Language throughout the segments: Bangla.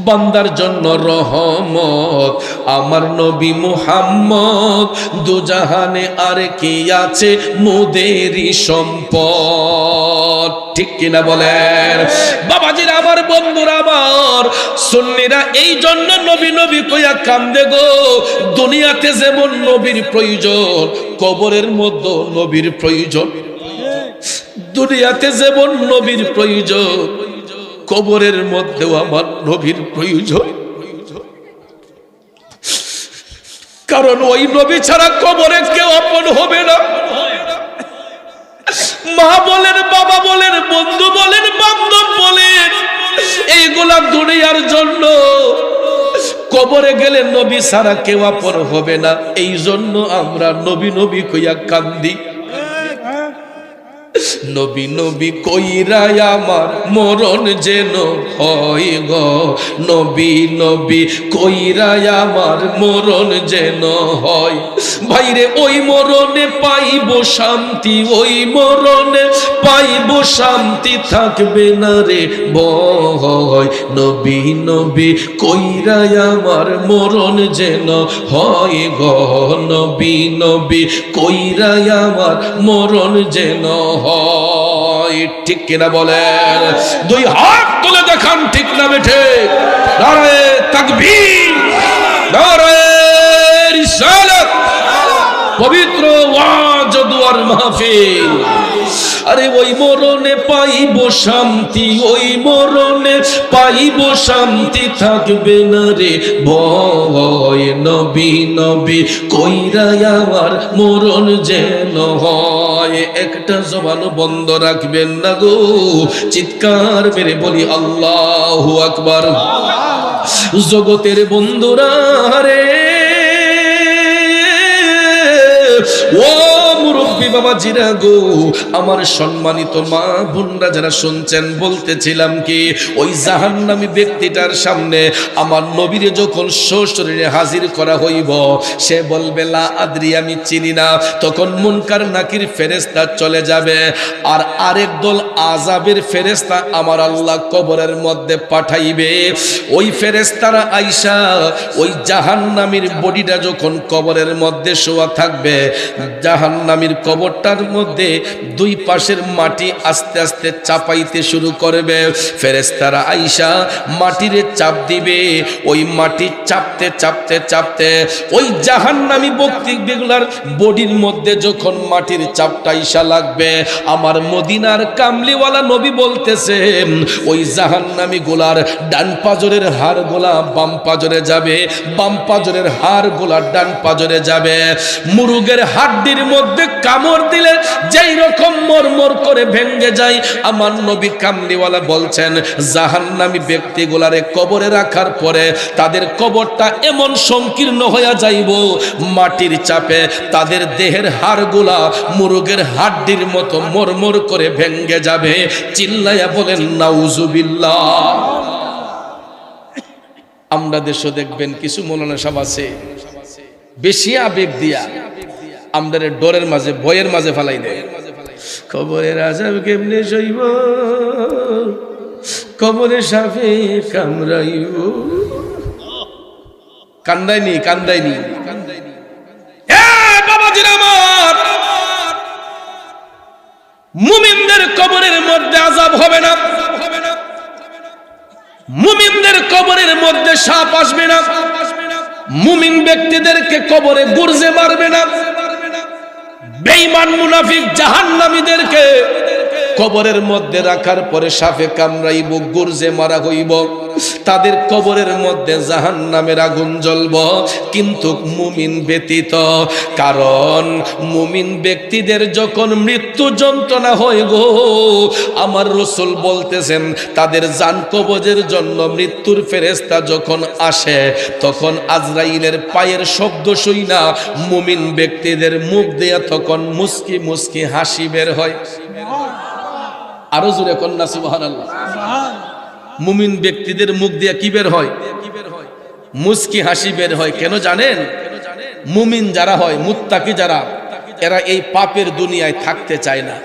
বান্দার জন্য রহমত আমার নবী মুহাম্মদ, দুজাহানে আর কি আছে মোদেরই সম্পদ। ঠিক কিনা বলেন বাবাজিরা, আমার বন্ধুরা, আমার সুন্নিরা, এই জন্য নবী নবী কইয়া কান্দে গো। দুনিয়াতে যেমন নবীর প্রয়োজন, কবরের মধ্যে নবীর প্রয়োজন। দুনিয়াতে যেমন নবীর প্রয়োজন, কবরের মধ্যেও আমার নবীর প্রয়োজন। কারণ ওই নবী ছাড়া কবরে কেউ আপন হবে না। মা বলেন, বাবা বলেন, বন্ধু বলেন, বান্ধব বলেন, এইগুলা দুনিয়ার জন্য। কবরে গেলে নবী ছাড়া কেউ আপন হবে না। এই জন্য আমরা নবী নবী কইয়া কান্দি। নবী নবী কইরা আমার মরণ যেন হয় গো, নবী নবী কইরা আমার মরণ যেন হয়। ভাইরে ওই মরণে পাইব শান্তি, ওই মরণে পাইব শান্তি, থাকবে না রে ভয়। নবী নবী কইরা আমার মরণ যেন হয় গো, নবী নবী কইরা আমার মরণ যেন হয়। ঠিক কিনা বলেন? দুই হাত তুলে দেখান ঠিক না বেঠে। নারে তাকবীর, নারে রিসালাত, পবিত্র ওয়াজ দুয়ার মাহফিল। আরে ওই মরণে পাইব শান্তি, ওই মরণে পাইব শান্তি, থাকবে না রে ভয়। নবী নবী কইরা আমার মরণ যেন হয়। একটা জবান বন্ধ রাখবেন না গো, চিৎকার মেরে বলি আল্লাহু আকবার। জগতের বন্ধুরা রে, ও মুরব্বী বাবাজিরা গো, আমার সম্মানিত মা বোনরা যারা শুনছেন, বলতেছিলাম কি, ওই জাহান্নামী ব্যক্তিটার সামনে আমার নবীরে যখন সশরীরে হাজির করা হইব, সে বলবে লা আদরি, আমি চিনি না। তখন মুনকার নাকির ফেরেশতা চলে যাবে, আর আরেক দল আযাবের ফেরেশতা আমার আল্লাহ কবরের মধ্যে পাঠাইবে। ওই ফেরেশতারা আইসা ওই জাহান্নামীর বডিটা যখন কবরের মধ্যে শোয়া থাকবে, জাহান্নামীর কবরটার মধ্যে দুই পাশের মাটি আস্তে আস্তে চাপাইতে শুরু করবে। ফেরেশতারা আইসা মাটিরে চাপ দিবে। ওই মাটি চাপতে চাপতে চাপতে ওই জাহান্নামী ব্যক্তিগুলার বডির মধ্যে যখন মাটির চাপটা আইসা লাগবে, আমার মদিনার কামলিওয়ালা নবী বলতেছেন, ওই জাহান্নামী গুলার ডান পাজরের হাড় গোলা বাম পাজরে যাবে, বাম পাজরের হাড় গোলা ডান পাজরে যাবে। মুরুগের হাড্ডির মধ্যে কামড় দিলে যেই রকম মরমর করে ভেঙে যায়, আমার নবী কামলিওয়ালা বলছেন, জাহান্নামী ব্যক্তিগুলারে কবরে রাখার পরে তাদের কবরটা এমন সংকীর্ণ হয়ে যাইব, মাটির চাপে তাদের দেহের হাড়গুলা মুরুগের হাড্ডির মতো মরমর করে ভেঙে যাবে। চিল্লাইয়া বলেন নাউজুবিল্লাহ। আমরা দেশে দেখবেন কিছু মৌলানা সাহেব আছে, বেশি আবেগ দিয়া আমাদের ডরের মাঝে, ভয়ের মাঝে ফালাই দেয়। কবরের আযাব কেমনে সইব, কবরে সাপে কামড়াইব। কান্দাইনি কান্দাইনি বাবাজিরা আমার, মুমিনদের কবরের মধ্যে আযাব হবে না, মুমিনদের কবরের মধ্যে সাপ আসবে না, মুমিন ব্যক্তিদেরকে কবরে গুরজে মারবে না, বেঈমান মুনাফিক জাহান্নামীদেরকে কবরের মধ্যে রাখার পরে সাপে কামড়াইব, গুরজে মারা হইব, তাদের কবরের মধ্যে জাহান্নামের আগুন জ্বলব, কিন্তু মুমিন ব্যতীত। কারণ মুমিন ব্যক্তিদের যখন মৃত্যু যন্ত্রণা হয় গো, আমার রাসূল বলতেছেন, তাদের জান কবজের জন্য মৃত্যুর ফেরেশতা যখন আসে, তখন আজরাইলের পায়ের শব্দ শুইনা মুমিন ব্যক্তিদের মুখ দিয়া তখন মুস্কি মুস্কি হাসি বের হয়। আরো জোরে কন্যা সুবহানাল্লাহ। মুমিন ব্যক্তিদের মুখ দিয়ে কি বের হয়? মুস্কি হাসি বের হয়। কেন জানেন? মুমিন যারা হয়, মুত্তাকি যারা, এরা এই পাপের দুনিয়ায় থাকতে চায় না।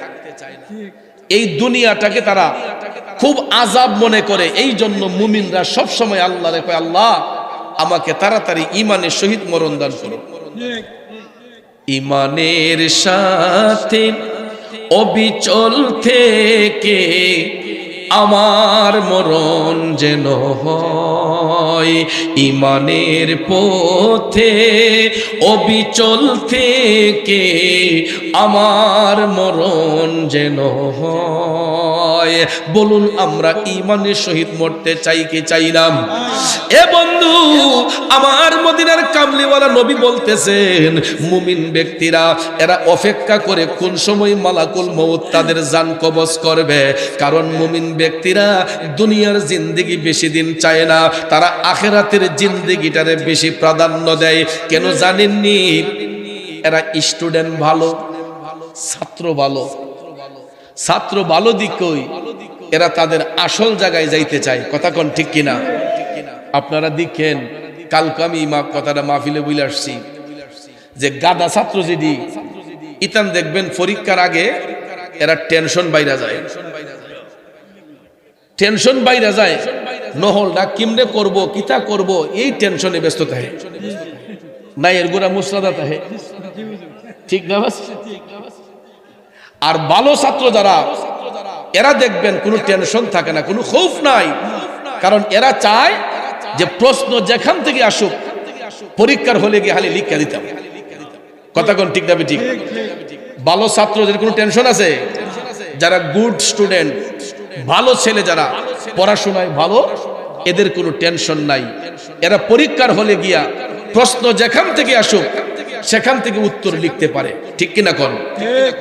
এই দুনিয়াটাকে তারা খুব আযাব মনে করে। এই জন্য মুমিনরা সব সময় আল্লাহরে কয়, আল্লাহ আমাকে তাড়াতাড়ি ঈমানের সহিত মরণ দান করো। ঈমানের সাথে অবিচল থেকে আমার মরণ যেন হয়, ঈমানের পথে অবিচল থেকে আমার মরণ যেন হয়। বলুন আমরা ঈমানের সহিত মরতে চাই কি চাই না? এ বন্ধু, আমার মদিনার কামলিওয়ালা নবী বলতেছেন, মুমিন ব্যক্তিরা এরা অপেক্ষা করে কোন সময় মালাকুল মউত তাদের জান কবজ করবে। কারণ মুমিন ব্যক্তিরা দুনিয়ার জিন্দেগি বেশি দিন চায় না, তারা আখিরাতের জিন্দেগিটারে বেশি প্রাধান্য দেয়। কেন জানেননি? এরা স্টুডেন্ট ভালো, ছাত্র ভালো, ছাত্র ভালো দিকই এরা তাদের আসল জায়গায় যাইতে চায়। কথা কোন ঠিক কিনা? আপনারা দেখেন, কালকে আমি কথাটা মাহফিলে বলে আসছি যে গাদা ছাত্র যদি ইতান দেখবেন পরীক্ষার আগে এরা টেনশন বাইরা যায়, টেনশন বাইরা যায়, নহলটা কিমনে করব, কিতা করব, এই টেনশনে ব্যস্ত থাকে। নাই এর গোড়া মুসরাদা থাকে, ঠিক না? আর ভালো ছাত্র যারা, এরা দেখবেন কোনো টেনশন থাকে না, কোনো খৌফ নাই। কারণ এরা চায় যে প্রশ্ন যেখান থেকে আসুক, পরীক্ষার হলে গিয়ে হালি লিখা দিতাম। কথা কোন ঠিক না? ঠিক। ভালো ছাত্রদের কোনো টেনশন আছে? যারা গুড স্টুডেন্ট, ভালো ছেলে যারা পড়াশোনায় ভালো, এদের কোনো টেনশন নাই। এরা পরীক্ষার হলে গিয়া প্রশ্ন যেখান থেকে আসুক সেখান থেকে উত্তর লিখতে পারে, ঠিক কিনা কোন?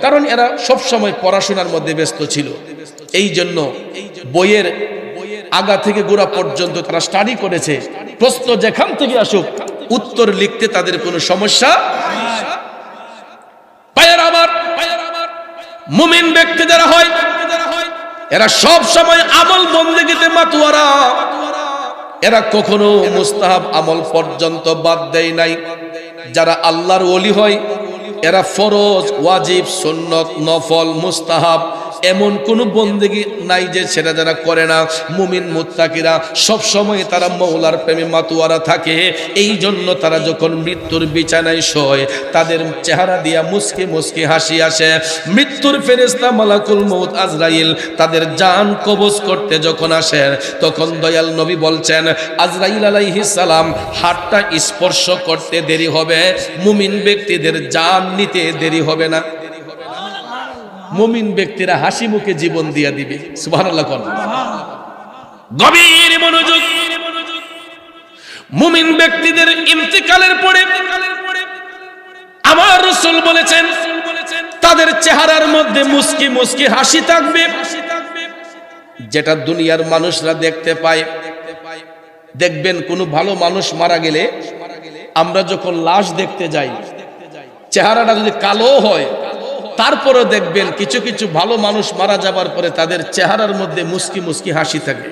কারণ এরা সব সময় পড়াশোনার মধ্যে ব্যস্ত ছিল। এই জন্য বইয়ের আগা থেকে গোড়া পর্যন্ত তারা স্টাডি করেছে। প্রশ্ন যেখান থেকে আসুক উত্তর লিখতে তাদের কোনো সমস্যা। মুমিন ব্যক্তি যারা হয় এরা সব সময় আমল বন্দেগীতে মাতোয়ারা। এরা কখনো মুস্তাহাব আমল পর্যন্ত বাদ দেয় নাই। যারা আল্লাহর ওলি হয় এরা ফরজ, ওয়াজিব, সুন্নত, নফল, মুস্তাহাব এমন কোন বন্দেগী নাই যে সেটা যারা করে না। মুমিন মুত্তাকিরা সব সময় তারা মওলার প্রেমে মাতোয়ারা থাকে। এই জন্য তারা যখন মৃত্যুর বিছানায় শোয় তাদের চেহারা দিয়া মুস্কি মুস্কি হাসি আসে। মৃত্যুর ফেরেশতা মালাকুল মউত আজরাইল তাদের জান কবজ করতে যখন আসে, তখন দয়াল নবী বলছেন, আজরাইল আলাইহিস সালাম হাতটা স্পর্শ করতে দেরি হবে, মুমিন ব্যক্তিদের জান নিতে দেরি হবে না। মুমিন ব্যক্তিরা হাসি মুখে জীবন দিয়া দিবে। সুবহানাল্লাহ কোন? গভীর মনোযোগ। মুমিন ব্যক্তিদের ইন্তেকালের পরে আমার রাসূল বলেছেন তাদের চেহারার মধ্যে মুস্কি মুস্কি হাসি থাকবে, যেটা দুনিয়ার মানুষরা দেখতে পায়। দেখবেন কোন ভালো মানুষ মারা গেলে আমরা যখন লাশ দেখতে যাই, চেহারাটা যদি কালো হয়, তারপরে দেখবেন কিছু কিছু ভালো মানুষ মারা যাবার পরে তাদের চেহারার মধ্যে মুস্কি মুস্কি হাসি থাকে,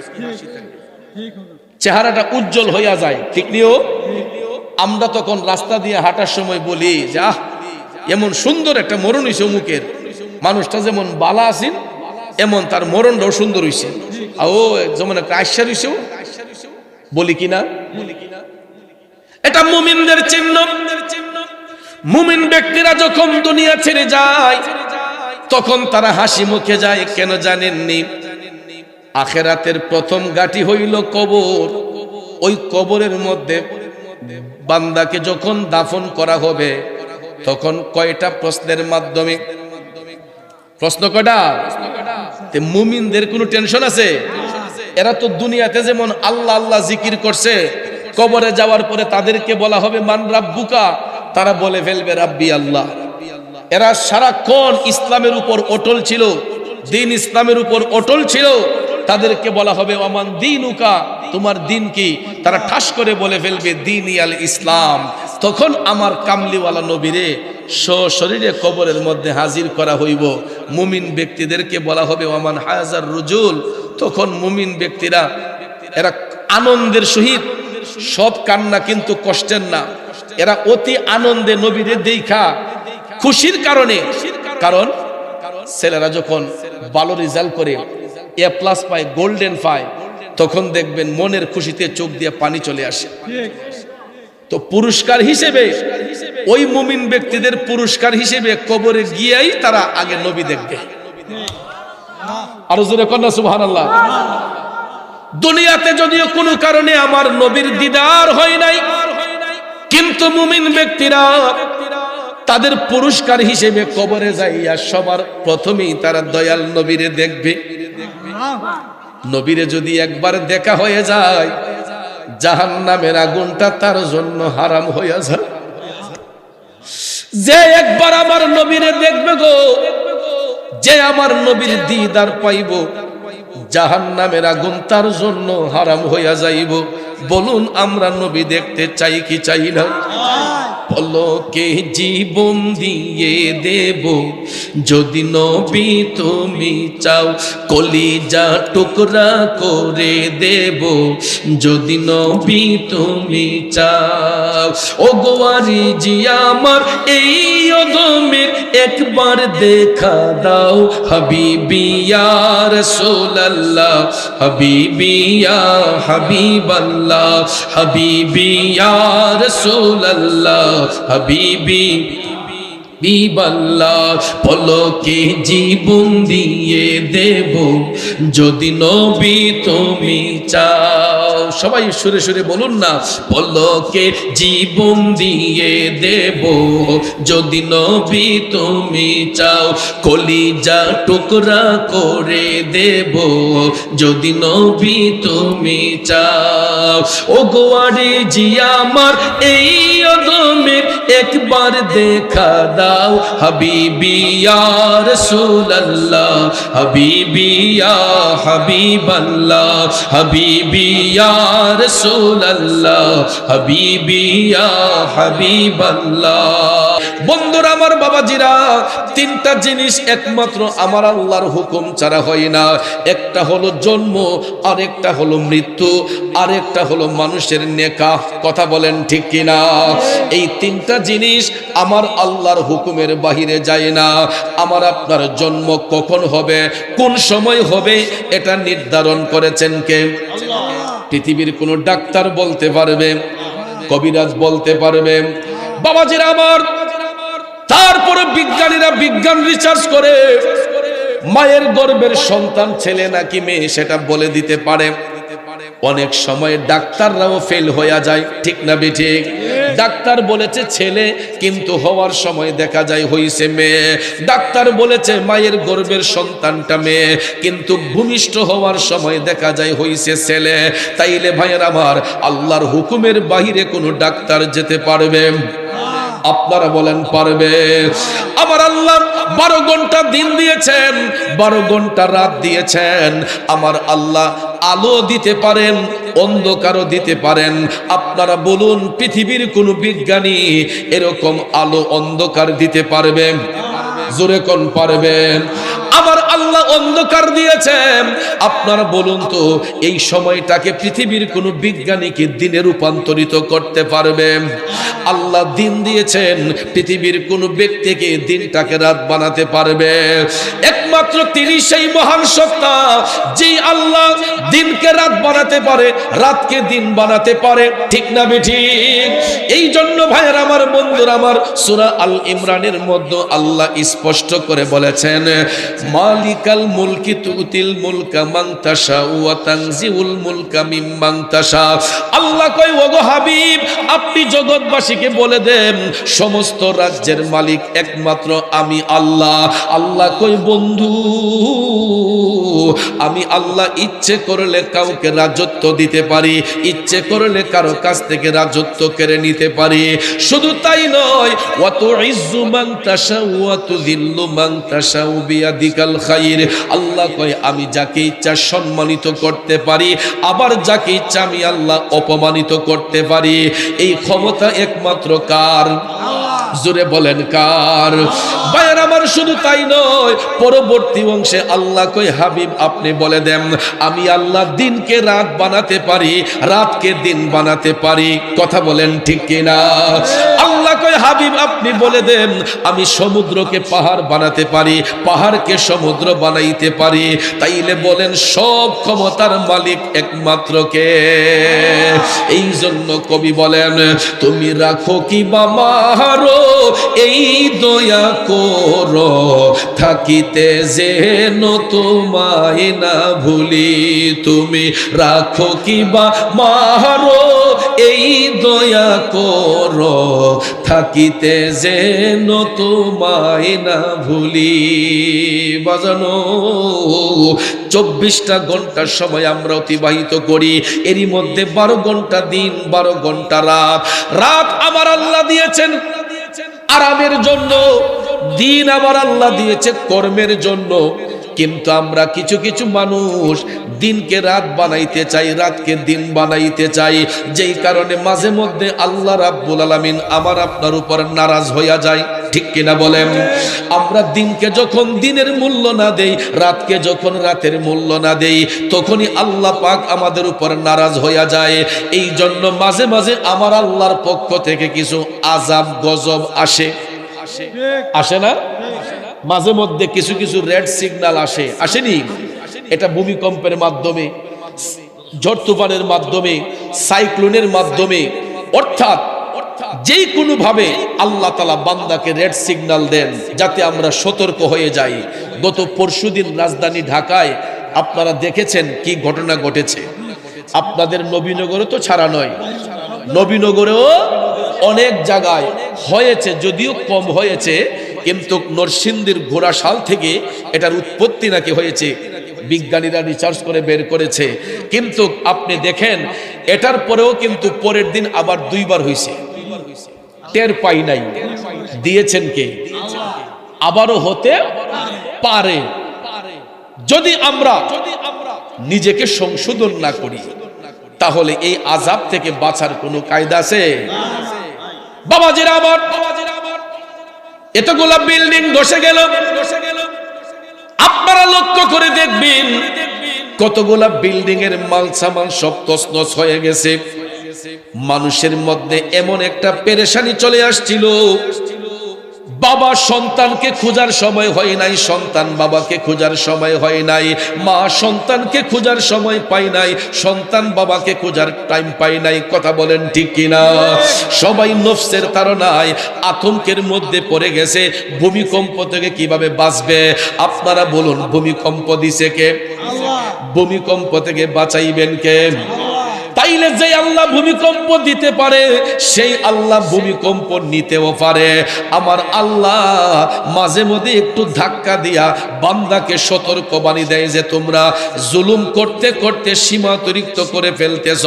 চেহারাটা উজ্জ্বল হইয়া যায়। ঠিক নিও? আমরা তখন রাস্তা দিয়ে হাঁটার সময় বলি যে আহ, এমন সুন্দর একটা মরণ হইছে অমুকের, মানুষটা যেমন বালা আছেন এমন তার মরণটাও সুন্দর হইছে, ও যেমন একটা আশ্চর্য হইছে, বলি কিনা? এটা মুমিনদের চিহ্ন। মুমিন ব্যক্তিরা যখন দুনিয়া ছেড়ে যায় তখন তারা হাসি মুখে যায়। কেন জানেননি? আখিরাতের প্রথম ঘাঁটি হইল কবর। ওই কবরের মধ্যে বান্দাকে যখন দাফন করা হবে তখন কয়টা প্রশ্নের মাধ্যমে, প্রশ্ন কয়টা? মুমিনদের কোনো টেনশন আছে? এরা তো দুনিয়াতে যেমন আল্লাহ আল্লাহ জিকির করছে, কবরে যাওয়ার পরে তাদেরকে বলা হবে মান রাব্বুকা, তারা বলে ফেলবে রাব্বি আল্লাহ। এরা সারাক্ষণ ইসলামের উপর অটল ছিল, দিন ইসলামের উপর অটল ছিল। তাদেরকে বলা হবে ওমান দীনুকা, তোমার দিন কি? তারা ঠাস করে বলে ফেলবে দীনি আল ইসলাম। তখন আমার কামলিওয়ালা নবীরে সশরীরে কবরের মধ্যে হাজির করা হইব। মুমিন ব্যক্তিদেরকে বলা হবে ওমান হাজার রুজুল। তখন মুমিন ব্যক্তিরা এরা আনন্দের সহিত, সব কান্না কিন্তু কষ্টের না, এরা অতি আনন্দে নবীরে দেখা খুশির কারণে। কারণ ছেলেরা যখন ভালো রেজাল্ট করে A+ পায়, গোল্ডেন পায়, তখন দেখবেন মনের খুশিতে চোখ দিয়ে পানি চলে আসে। তো পুরস্কার হিসেবে ওই মুমিন ব্যক্তিদের পুরস্কার হিসেবে কবরে গিয়েই তারা আগে নবী দেখবে। আরো জোরে কন্যা সুবহানাল্লাহ। দুনিয়াতে যদিও কোনো কারণে আমার নবীর দিদার হয় নাই, কিন্তু মুমিন ব্যক্তিরা তাদের পুরস্কার হিসেবে কবরে যাইয়া সবার প্রথমেই তারা দয়াল নবীরে দেখবে। নবীরে যদি একবার দেখা হয়ে যায়, জাহান্নামের আগুনটা তার জন্য হারাম হয়ে যায়। যে একবার আমার নবীরে দেখবে গো, যে আমার নবীর দিদার পাইব, জাহান্নামের আগুন তার জন্য হারাম হইয়া যাইব। বলুন আমরা নবী দেখতে চাই কি চাই না? পলকে জীবন দিয়ে দেব যদি নবী তুমি চাও, কলিজা টুকরা করে দেব যদি নবী তুমি চাও। ও গোয়ারি জি আমার এই অদমের একবার দেখা দাও, হাবিবি ইয়া রাসূলুল্লাহ, হাবিবি ইয়া হাবিবাল্লাহ, হাবিবি ইয়া রাসূলুল্লাহ, হাবিবি বিবাল্লাহ। পলকে জীবন দিয়ে দেব যদি নবী তুমি চাও। সবাই সুরে সুরে বলুন না, পলকে জীবন দিয়ে দেব যদি নবী তুমি চাও, কলিজা টুকরা করে দেব যদি নবী তুমি চাও। ও গোয়ারে জি আমার এই অদমের একবার দেখা দাও, হাবিবি ইয়া রাসূলুল্লাহ, হাবিবি ইয়া হাবিবাল্লাহ, হাবিবি ইয়া রাসূলুল্লাহ, হাবিবি ইয়া হাবিবাল্লাহ। বন্ধুরা আমার, বাবাজিরা, তিনটা জিনিস একমাত্র আমার আল্লাহর হুকুম ছাড়া হয় না। একটা হলো জন্ম, আরেকটা হলো মৃত্যু, আরেকটা হলো মানুষের নেকাহ। কথা বলেন ঠিক কিনা? এই তিনটা জিনিস আমার আল্লাহর হুকুমের বাহিরে যায় না। আমার আপনার জন্ম কখন হবে, কোন সময় হবে, এটা নির্ধারণ করেছেন কে? পৃথিবীর কোন ডাক্তার বলতে পারবে? কবিরাজ বলতে পারবে? বাবাজিরা আমার, তারপরে বিজ্ঞানীরা বিজ্ঞান রিসার্চ করে মায়ের গর্ভের সন্তান ছেলে নাকি মেয়ে সেটা বলে দিতে পারে। অনেক সময় ডাক্তাররাও ফেল হয়ে যায়, ঠিক না বেঠিক? ডাক্তার বলেছে ছেলে, কিন্তু হওয়ার সময় দেখা যায় হইছে মেয়ে। ডাক্তার বলেছে মায়ের গর্ভের সন্তানটা মেয়ে, কিন্তু ভূমিষ্ঠ হওয়ার সময় দেখা যায় হইছে ছেলে। তাইলে ভাইয়ের আমার, আল্লাহর হুকুমের বাহিরে কোনো ডাক্তার যেতে পারবে? আপনারা বলেন পারবে? আমার আল্লাহ 12 ঘন্টা দিন দিয়েছেন, 12 ঘন্টা রাত দিয়েছেন। আমার আল্লাহ আলো দিতে পারেন, অন্ধকারও দিতে পারেন। আপনারা বলুন, পৃথিবীর কোন বিজ্ঞানী এরকম আলো অন্ধকার দিতে পারবে? জোরে কোন পারবেন? আমার আল্লাহ অন্ধকার দিয়েছেন। আপনারা বলুন তো, এই সময়টাকে পৃথিবীর কোন বিজ্ঞানীকে দিনে রূপান্তরিত করতে পারবে? আল্লাহ দিন দিয়েছেন, পৃথিবীর কোন ব্যক্তিকে দিনটাকে রাত বানাতে পারবে? একমাত্র তিনি সেই মহান সত্তা, যে আল্লাহ দিনকে রাত বানাতে পারে, রাতকে দিন বানাতে পারে, ঠিক না বেঠিক? এই জন্য ভাইয়ের আমার, বন্ধুরা আমার, সূরা আল ইমরানের মধ্যে আল্লাহ স্পষ্ট করে বলেছেন, মালিকাল মুলকি তুতিল মুলকা মান তাশা ওয়া তানজিউল মুলকা মিম্মান তাশা। আল্লাহ কয়, ওগো হাবিব, আপনি জগৎবাসীকে বলে দেন, সমস্ত রাজ্যের মালিক একমাত্র আমি আল্লাহ। আল্লাহ কয়, বন্ধু, আমি আল্লাহ ইচ্ছে করলে কাউকে রাজত্ব দিতে পারি, ইচ্ছে করলে কারো কাছ থেকে রাজত্ব কেড়ে নিতে পারি। শুধু তাই নয়, ওয়া তুইজ্জু মান তাশা ওয়া তুযিল্লু মান তাশা বিয়াদিকাল খায়র। আল্লাহ কয়, আমি যাকে ইচ্ছা সম্মানিত করতে পারি, আবার যাকে ইচ্ছা আমি আল্লাহ অপমানিত করতে পারি। এই ক্ষমতা একমাত্র কার? জোরে বলেন কার? ভাইয়ের আমার, শুধু তাই নয়, পরবর্তী অংশে আল্লাহ কয়, হাবিব আপনি বলে দেন, আমি আল্লাহ দিনকে রাত বানাতে পারি, রাতকে দিন বানাতে পারি। কথা বলেন ঠিক কিনা? আল্লাহ কয় হাবিব আপনি বলে দেন আমি সমুদ্রকে পাহাড় বানাতে পারি, পাহাড়কে সমুদ্র বানাইতে পারি, তাইলে বলেন সব ক্ষমতার মালিক একমাত্র কে? এই জন্য কবি বলেন তুমি রাখো কি বা মারো এই দয়া করো, থাকিতে যেন তোমায় না ভুলি। তুমি রাখো কি বা মারো এই দয়া করো, থাকিতে যেন তোমায় না ভুলি। বাজানো 24টা ঘন্টার সময় আমরা অতিবাহিত করি, এরই মধ্যে 12 ঘন্টা দিন, 12 ঘন্টা রাত। রাত আমার আল্লাহ দিয়েছেন আরামের জন্য, দিন আমার আল্লাহ দিয়েছে কর্মের জন্য। কিন্তু আমরা কিছু কিছু মানুষ দিনকে রাত বানাইতে চাই, রাতকে দিন বানাইতে চাই, যেই কারণে মাঝে মধ্যে আল্লাহ রাব্বুল আলামিন আমার আপনার উপর নারাজ হইয়া যায়। ঠিক কিনা বলেন? আমরা দিনকে যখন দিনের মূল্য না দেই, রাতকে যখন রাতের মূল্য না দেই, তখনই আল্লাহ পাক আমাদের উপর নারাজ হইয়া যায়। এই জন্য মাঝে মাঝে আমার আল্লাহর পক্ষ থেকে কিছু আযাব গজব আসে, আসে না? মাঝে মধ্যে কিছু কিছু রেড সিগন্যাল আসে, আসেনি? এটা ভূমিকম্পের মাধ্যমে, ঝড় তুফানের মাধ্যমে, সাইক্লোনের মাধ্যমে, অর্থাৎ যেই কোনো ভাবে আল্লাহ তাআলা বান্দাকে রেড সিগন্যাল দেন যাতে আমরা সতর্ক হয়ে যাই। গত পরশুদিন রাজধানী ঢাকায় আপনারা দেখেছেন কি ঘটনা ঘটেছে। আপনাদের নবীনগরে তো ছাড়া নয়, নবীনগরেও অনেক জায়গায় হয়েছে, যদিও কম হয়েছে, কিন্তু নরসিংদীর ঘোড়াশাল থেকে এটার উৎপত্তি নাকি হয়েছে, বিজ্ঞানীরা রিসার্চ করে বের করেছে। কিন্তু আপনি দেখেন এটার পরেও কিন্তু পরের দিন আবার 2 বার হয়েছে, টের পাই নাই। দিয়েছেন কে? আবারও হতে পারে যদি আমরা নিজেকে সংশোধন না করি। তাহলে এই আযাব থেকে বাঁচার কোনো কায়দা আছে? বাবাজিরা আমার, এতগুলা বিল্ডিং ধসে গেল, আপনারা লক্ষ্য করে দেখবেন কতগুলা বিল্ডিং এর মাল সামান সব তছনছ হয়ে গেছে। মানুষের মধ্যে এমন একটা পেরেশানি চলে আসছিল, বাবা সন্তানকে খোঁজার সময় হয় নাই, সন্তান বাবাকে খোঁজার সময় হয় নাই, মা সন্তানকে খোঁজার সময় পায় নাই, সন্তান বাবাকে খোঁজার টাইম পায় নাই। কথা বলেন ঠিক কিনা? সবাই নফসের তাড়নায় আতঙ্কের মধ্যে পড়ে গেছে। ভূমিকম্প থেকে কিভাবে বাঁচবে? আপনারা বলুন, ভূমিকম্প দিছে কে? ভূমিকম্প থেকে বাঁচাইবেন কে? তাইলে যে আল্লাহ ভূমিকম্প দিতে পারে সেই আল্লাহ ভূমিকম্প নিতেও পারে। আমার আল্লাহ মাঝে মধ্যে একটু ধাক্কা দিয়া বান্দাকে সতর্ক বাণী দেয় যে তোমরা জুলুম করতে করতে সীমা অতিরিক্ত করে ফেলতেছ,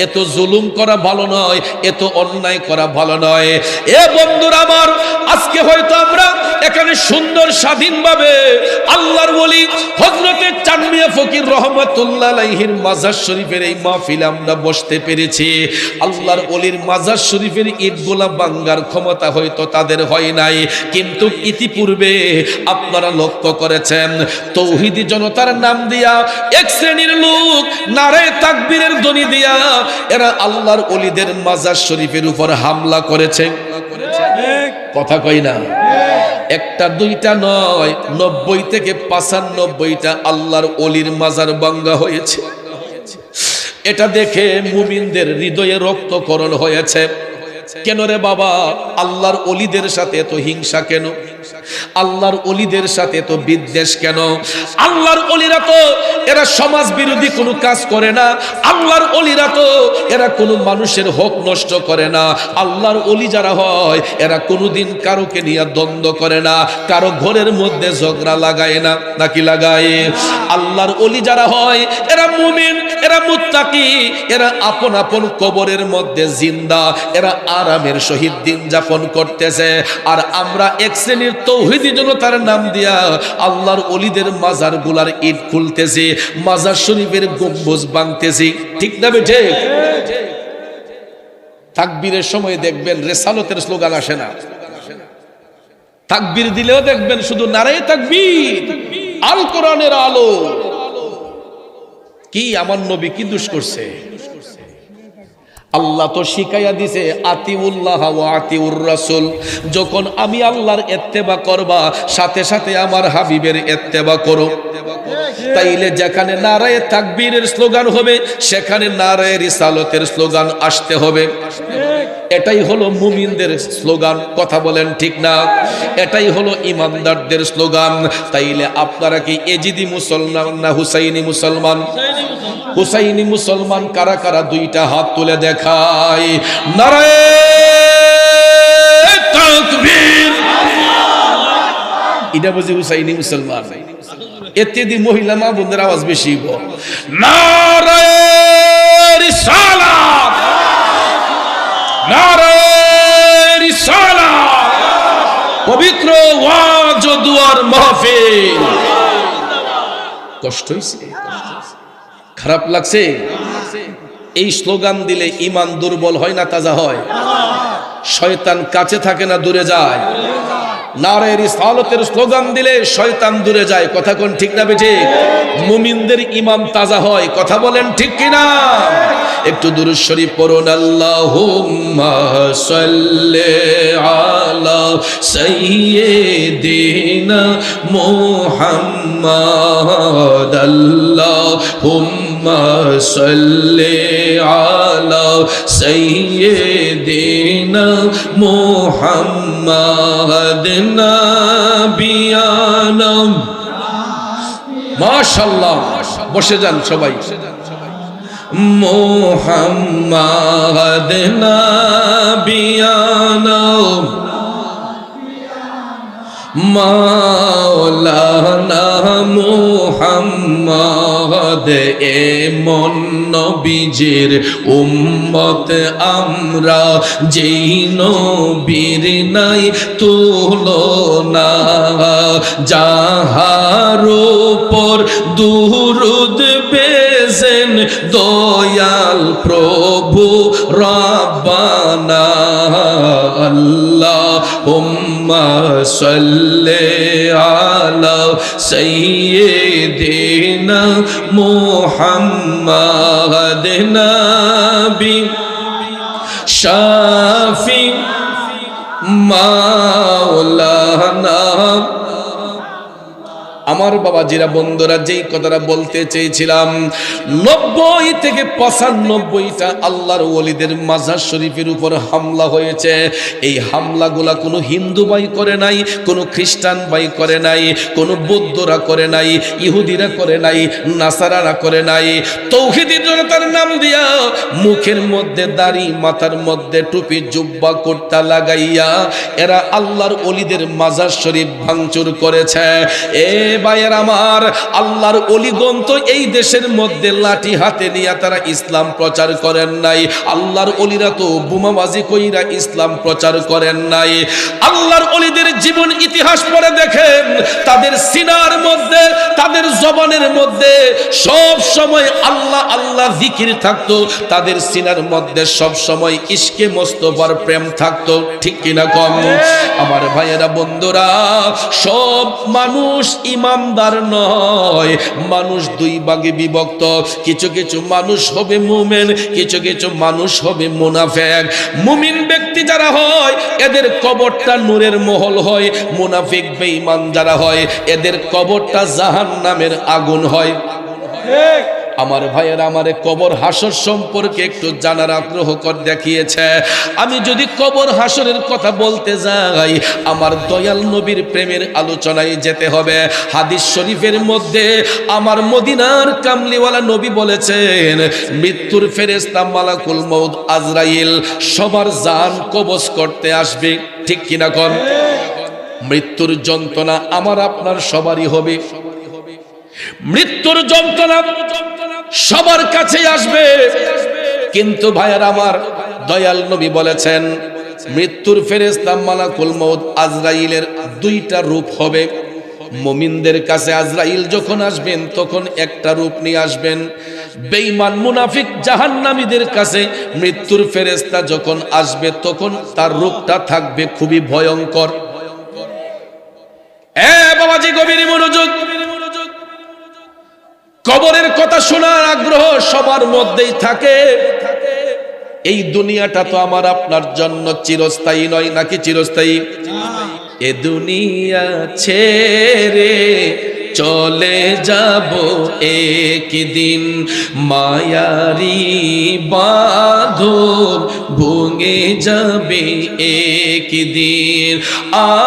এত জুলুম করা ভালো নয়, এত অন্যায় করা ভালো নয়। এ বন্ধুরা আমার, আজকে হয়তো আমরা এখানে সুন্দর স্বাধীনভাবে আল্লাহর ওলি হযরতে চাঁদমিয়া ফকির রহমাতুল্লাহ আলাইহির মাজার শরীফের এই মাহফিলে আমরা বসতে পেরেছি। আল্লাহর ওলির মাজার শরীফের ইটগুলা ভাঙার ক্ষমতা হয়তো তাদের হয় নাই, কিন্তু ইতিপূর্বে আপনারা লক্ষ্য করেছেন তৌহিদি জনতার নাম দিয়া এক শ্রেণীর লোক নারে তাকবীরের ধ্বনি দিয়া এরা আল্লাহর ওলিদের মাজার শরীফের উপর হামলা করেছে। কথা কই না? একটা দুইটা নয়, 90 থেকে 95টা আল্লাহর ওলির মাজার ভাঙা হয়েছে। এটা দেখে মুমিনদের হৃদয়ে রক্তকরণ হয়েছে। কেন রে বাবা? আল্লাহর ওলিদের সাথে এত হিংসা কেন? আল্লাহর ওলিদের সাথে এত বিদ্বেষ কেন? আল্লাহর ওলিরা তো এরা সমাজ বিরোধী কোনো কাজ করে না, আল্লাহর ওলিরা তো এরা কোনো মানুষের হক নষ্ট করে না। আল্লাহর ওলি যারা হয় এরা কোনোদিন কারোকে নিয়ে দ্বন্দ্ব করে না, কারো ঘরের মধ্যে ঝগড়া লাগায় না, নাকি লাগায়? আল্লাহর ওলি যারা হয় এরা মুমিন, এরা মুত্তাকি, এরা আপন আপন কবরের মধ্যে জিন্দা, এরা আরামের সহিত দিন যাপন করতেছে। আর আমরা এক শ্রেণীর তৌহিদি জনতার নাম দিয়া আল্লাহর ওলিদের মাজার গুলার ইট খুলতেছি, মাজার শরীফের গম্বুজ ভাঙতেছি। ঠিক না বেঠে? তাকবীরের সময় দেখবেন রেসালতের স্লোগান আসে না, তাকবীর দিলেও দেখবেন শুধু নারায়ে তাকবীর, আল কোরআনের আলো। কি আমার নবী কি দোষ করছে? আল্লাহ তো শিখাইয়া দিছে আতিউল্লাহ ওয়া আতিউর রাসূল, যখন আমি আল্লাহর ইত্তেবা করবা সাথে সাথে আমার হাবিবের ইত্তেবা করো। তাইলে যেখানে নারায়ে তাকবীরের স্লোগান হবে সেখানে নারায়ে রিসালতের স্লোগান আসতে হবে। এটাই হলো মুমিনদের স্লোগান, কথা বলেন ঠিক না? এটাই হলো ইমানদারদের স্লোগান। তাইলে আপনারা কি এজিদি মুসলমান না হুসাইনি মুসলমান? হুসাইনি মুসলমান কারা কারা দুইটা হাত তুলে দেখায়। নারায়ে তাকবীর, এটা বুঝি হুসাইনি মুসলমান। এতে দি মহিলা মা বোনদের আওয়াজ বেশি। নারায়ে রিসালাত, নারায়ে রিসালাত, পবিত্র ওয়াজ ও দুয়ার মাহফিল। কষ্ট হইছে, খারাপ লাগছে? এই স্লোগান দিলে ঈমান দুর্বল হয় না তাজা হয়? শয়তান কাছে থাকে না দূরে যায়? নারায়ে রিসালাতের স্লোগান দিলে শয়তান দূরে যায়, কথা কোন ঠিক না বেঠে? মুমিনদের ঈমান তাজা হয়, কথা বলেন ঠিক কিনা? একটু দুরূদ শরীফ পড়ুন। আল্লাহুম্মা সাল্লি আলা সাইয়্যিদিনা মুহাম্মাদ, আল্লাহুম্মা সাল্লি আলা সাইয়্যিদিনা মুহাম্মাদ নাবিয়ানা। মাশাআল্লাহ, বসে যান সবাই। মুহাম্মাদ নাবিয়ানা মাওলানা মুহাম্মদ, এমন নবীজির উম্মত আমরা, যেই নবীর নাই তুলনা, যাহার উপর দুরূদ বেজেন দয়াল প্রভু রব্বানা। আল্লাহুম্মা সাল্লি আলা সাইয়্যিদিনা মুহাম্মাদ নাবি শাফি মাওলানা। আমার বাবাজিরা বন্ধুরা, যেই কথাটা বলতে চেয়েছিলাম, 90 থেকে 95টা আল্লাহর ওলিদের মাজার শরীফের উপর হামলা হয়েছে। এই হামলাগুলা কোনো হিন্দু ভাই করে নাই, কোনো খ্রিস্টান ভাই করে নাই, কোনো বৌদ্ধরা করে নাই, ইহুদিরা করে নাই, নাসারারা করে নাই। তৌহিদি জনতার নাম দিয়া মুখের মধ্যে দাড়ি, মাথার মধ্যে টুপি, জুব্বা, কুর্তা লাগাইয়া এরা আল্লাহর ওলিদের মাজার শরীফ ভাঙচুর করেছে। ভাইয়ের আমার, আল্লাহর ওলিগণ তো এই দেশের মধ্যে লাঠি হাতে নিয়ে তারা ইসলাম প্রচার করেন নাই। আল্লাহর ওলিরা তো বোমাবাজি কইরা ইসলাম প্রচার করেন নাই। আল্লাহর ওলিদের জীবন ইতিহাস পড়ে দেখেন, তাদের সিনার মধ্যে, তাদের জবানের মধ্যে সব সময় আল্লাহ আল্লাহ জিকির থাকতো। তাদের সিনার মধ্যে সব সময় ইশকে মোস্তফার প্রেম থাকতো, ঠিক কিনা কম? আমার ভাইয়েরা বন্ধুরা, সব মানুষ ইমানদার নয়, মানুষ দুই ভাগে বিভক্ত। কিছু কিছু মানুষ হবে মুমিন, কিছু কিছু মানুষ হবে মুনাফিক। মুমিন ব্যক্তি যারা হয় এদের কবরটা নূরের মহল হয়, মুনাফিক বেঈমান যারা হয় এদের কবরটা জাহান্নামের আগুন হয়। আমার ভাইয়েরা, আমারে কবর হাসর সম্পর্কে একটু জানার আগ্রহ করে দেখিয়েছে। আমি যদি কবর হাসরের কথা বলতে যাই, আমার দয়াল নবীর প্রেমের আলোচনায় যেতে হবে। হাদিস শরীফের মধ্যে আমার মদিনার কামলিওয়ালা নবী বলেছেন, মৃত্যুর ফেরেশতা মালাকুল মউত আজরাইল সবার জান কবজ করতে আসবে, ঠিক কিনা কোন? মৃত্যুর যন্ত্রণা আমার আপনার সবারই হবে। মৃত্যুর যন্ত্রণা সবার কাছে আসবে, কিন্তু ভাইয়ার আমার দয়াল নবী বলেছেন, মৃত্যুর ফেরেশতা মালাকুল মউত আজরাইলের দুইটা রূপ হবে। মুমিনদের কাছে আজরাইল যখন আসবেন তখন একটা রূপ নিয়ে আসবেন। বেঈমান মুনাফিক জাহান্নামীদের কাছে মৃত্যুর ফেরেশতা যখন আসবে তখন তার রূপটা থাকবে খুবই ভয়ঙ্কর। বাবাজি, গভীর মনোযোগ। কবরের কথা শোনার আগ্রহ সবার মধ্যেই থাকে, এই দুনিয়াটা তো আমার আপনার জন্য চিরস্থায়ী নয়, নাকি চিরস্থায়ী? এ দুনিয়া ছেড়ে চলে যাব একদিন, মায়ারি বাঁধন ভেঙে যাবে একদিন।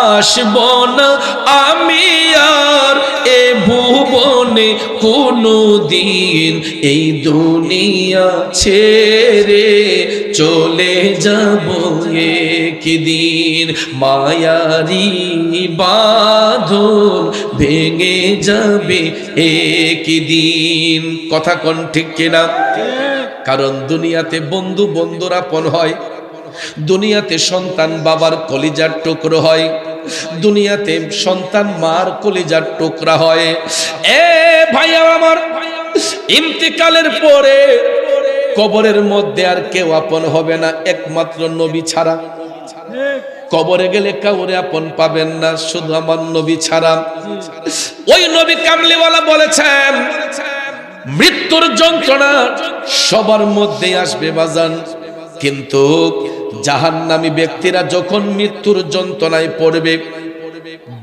আসব না আমি আর এ ভুবনে কোনো দিন, এই দুনিয়া ছেড়ে চলে যাব একদিন, মায়ারি বাঁধন ভেঙে যাবে একদিন। কথা কোন ঠিক কিনা? কারণ দুনিয়াতে বন্ধু বন্ধুর আপন হয়, দুনিয়াতে সন্তান বাবার কলিজার টুকরো হয়, দুনিয়াতে সন্তান মার কলিজার টুকরা হয়। এ ভাইয়া আমার, ইন্তেকালের পরে কবরের মধ্যে আর কেউ আপন হবে না একমাত্র নবী ছাড়া। কবরে গেলে কাউরে আপন পাবেন না, শুধু আমার নবী ছাড়া। ওই নবী কামলিওয়ালা বলেছেন, মৃত্যুর যন্ত্রণা সবার মধ্যে আসবে বাজান, কিন্তু জাহান্নামী ব্যক্তিরা যখন মৃত্যুর যন্ত্রণায় পড়বে,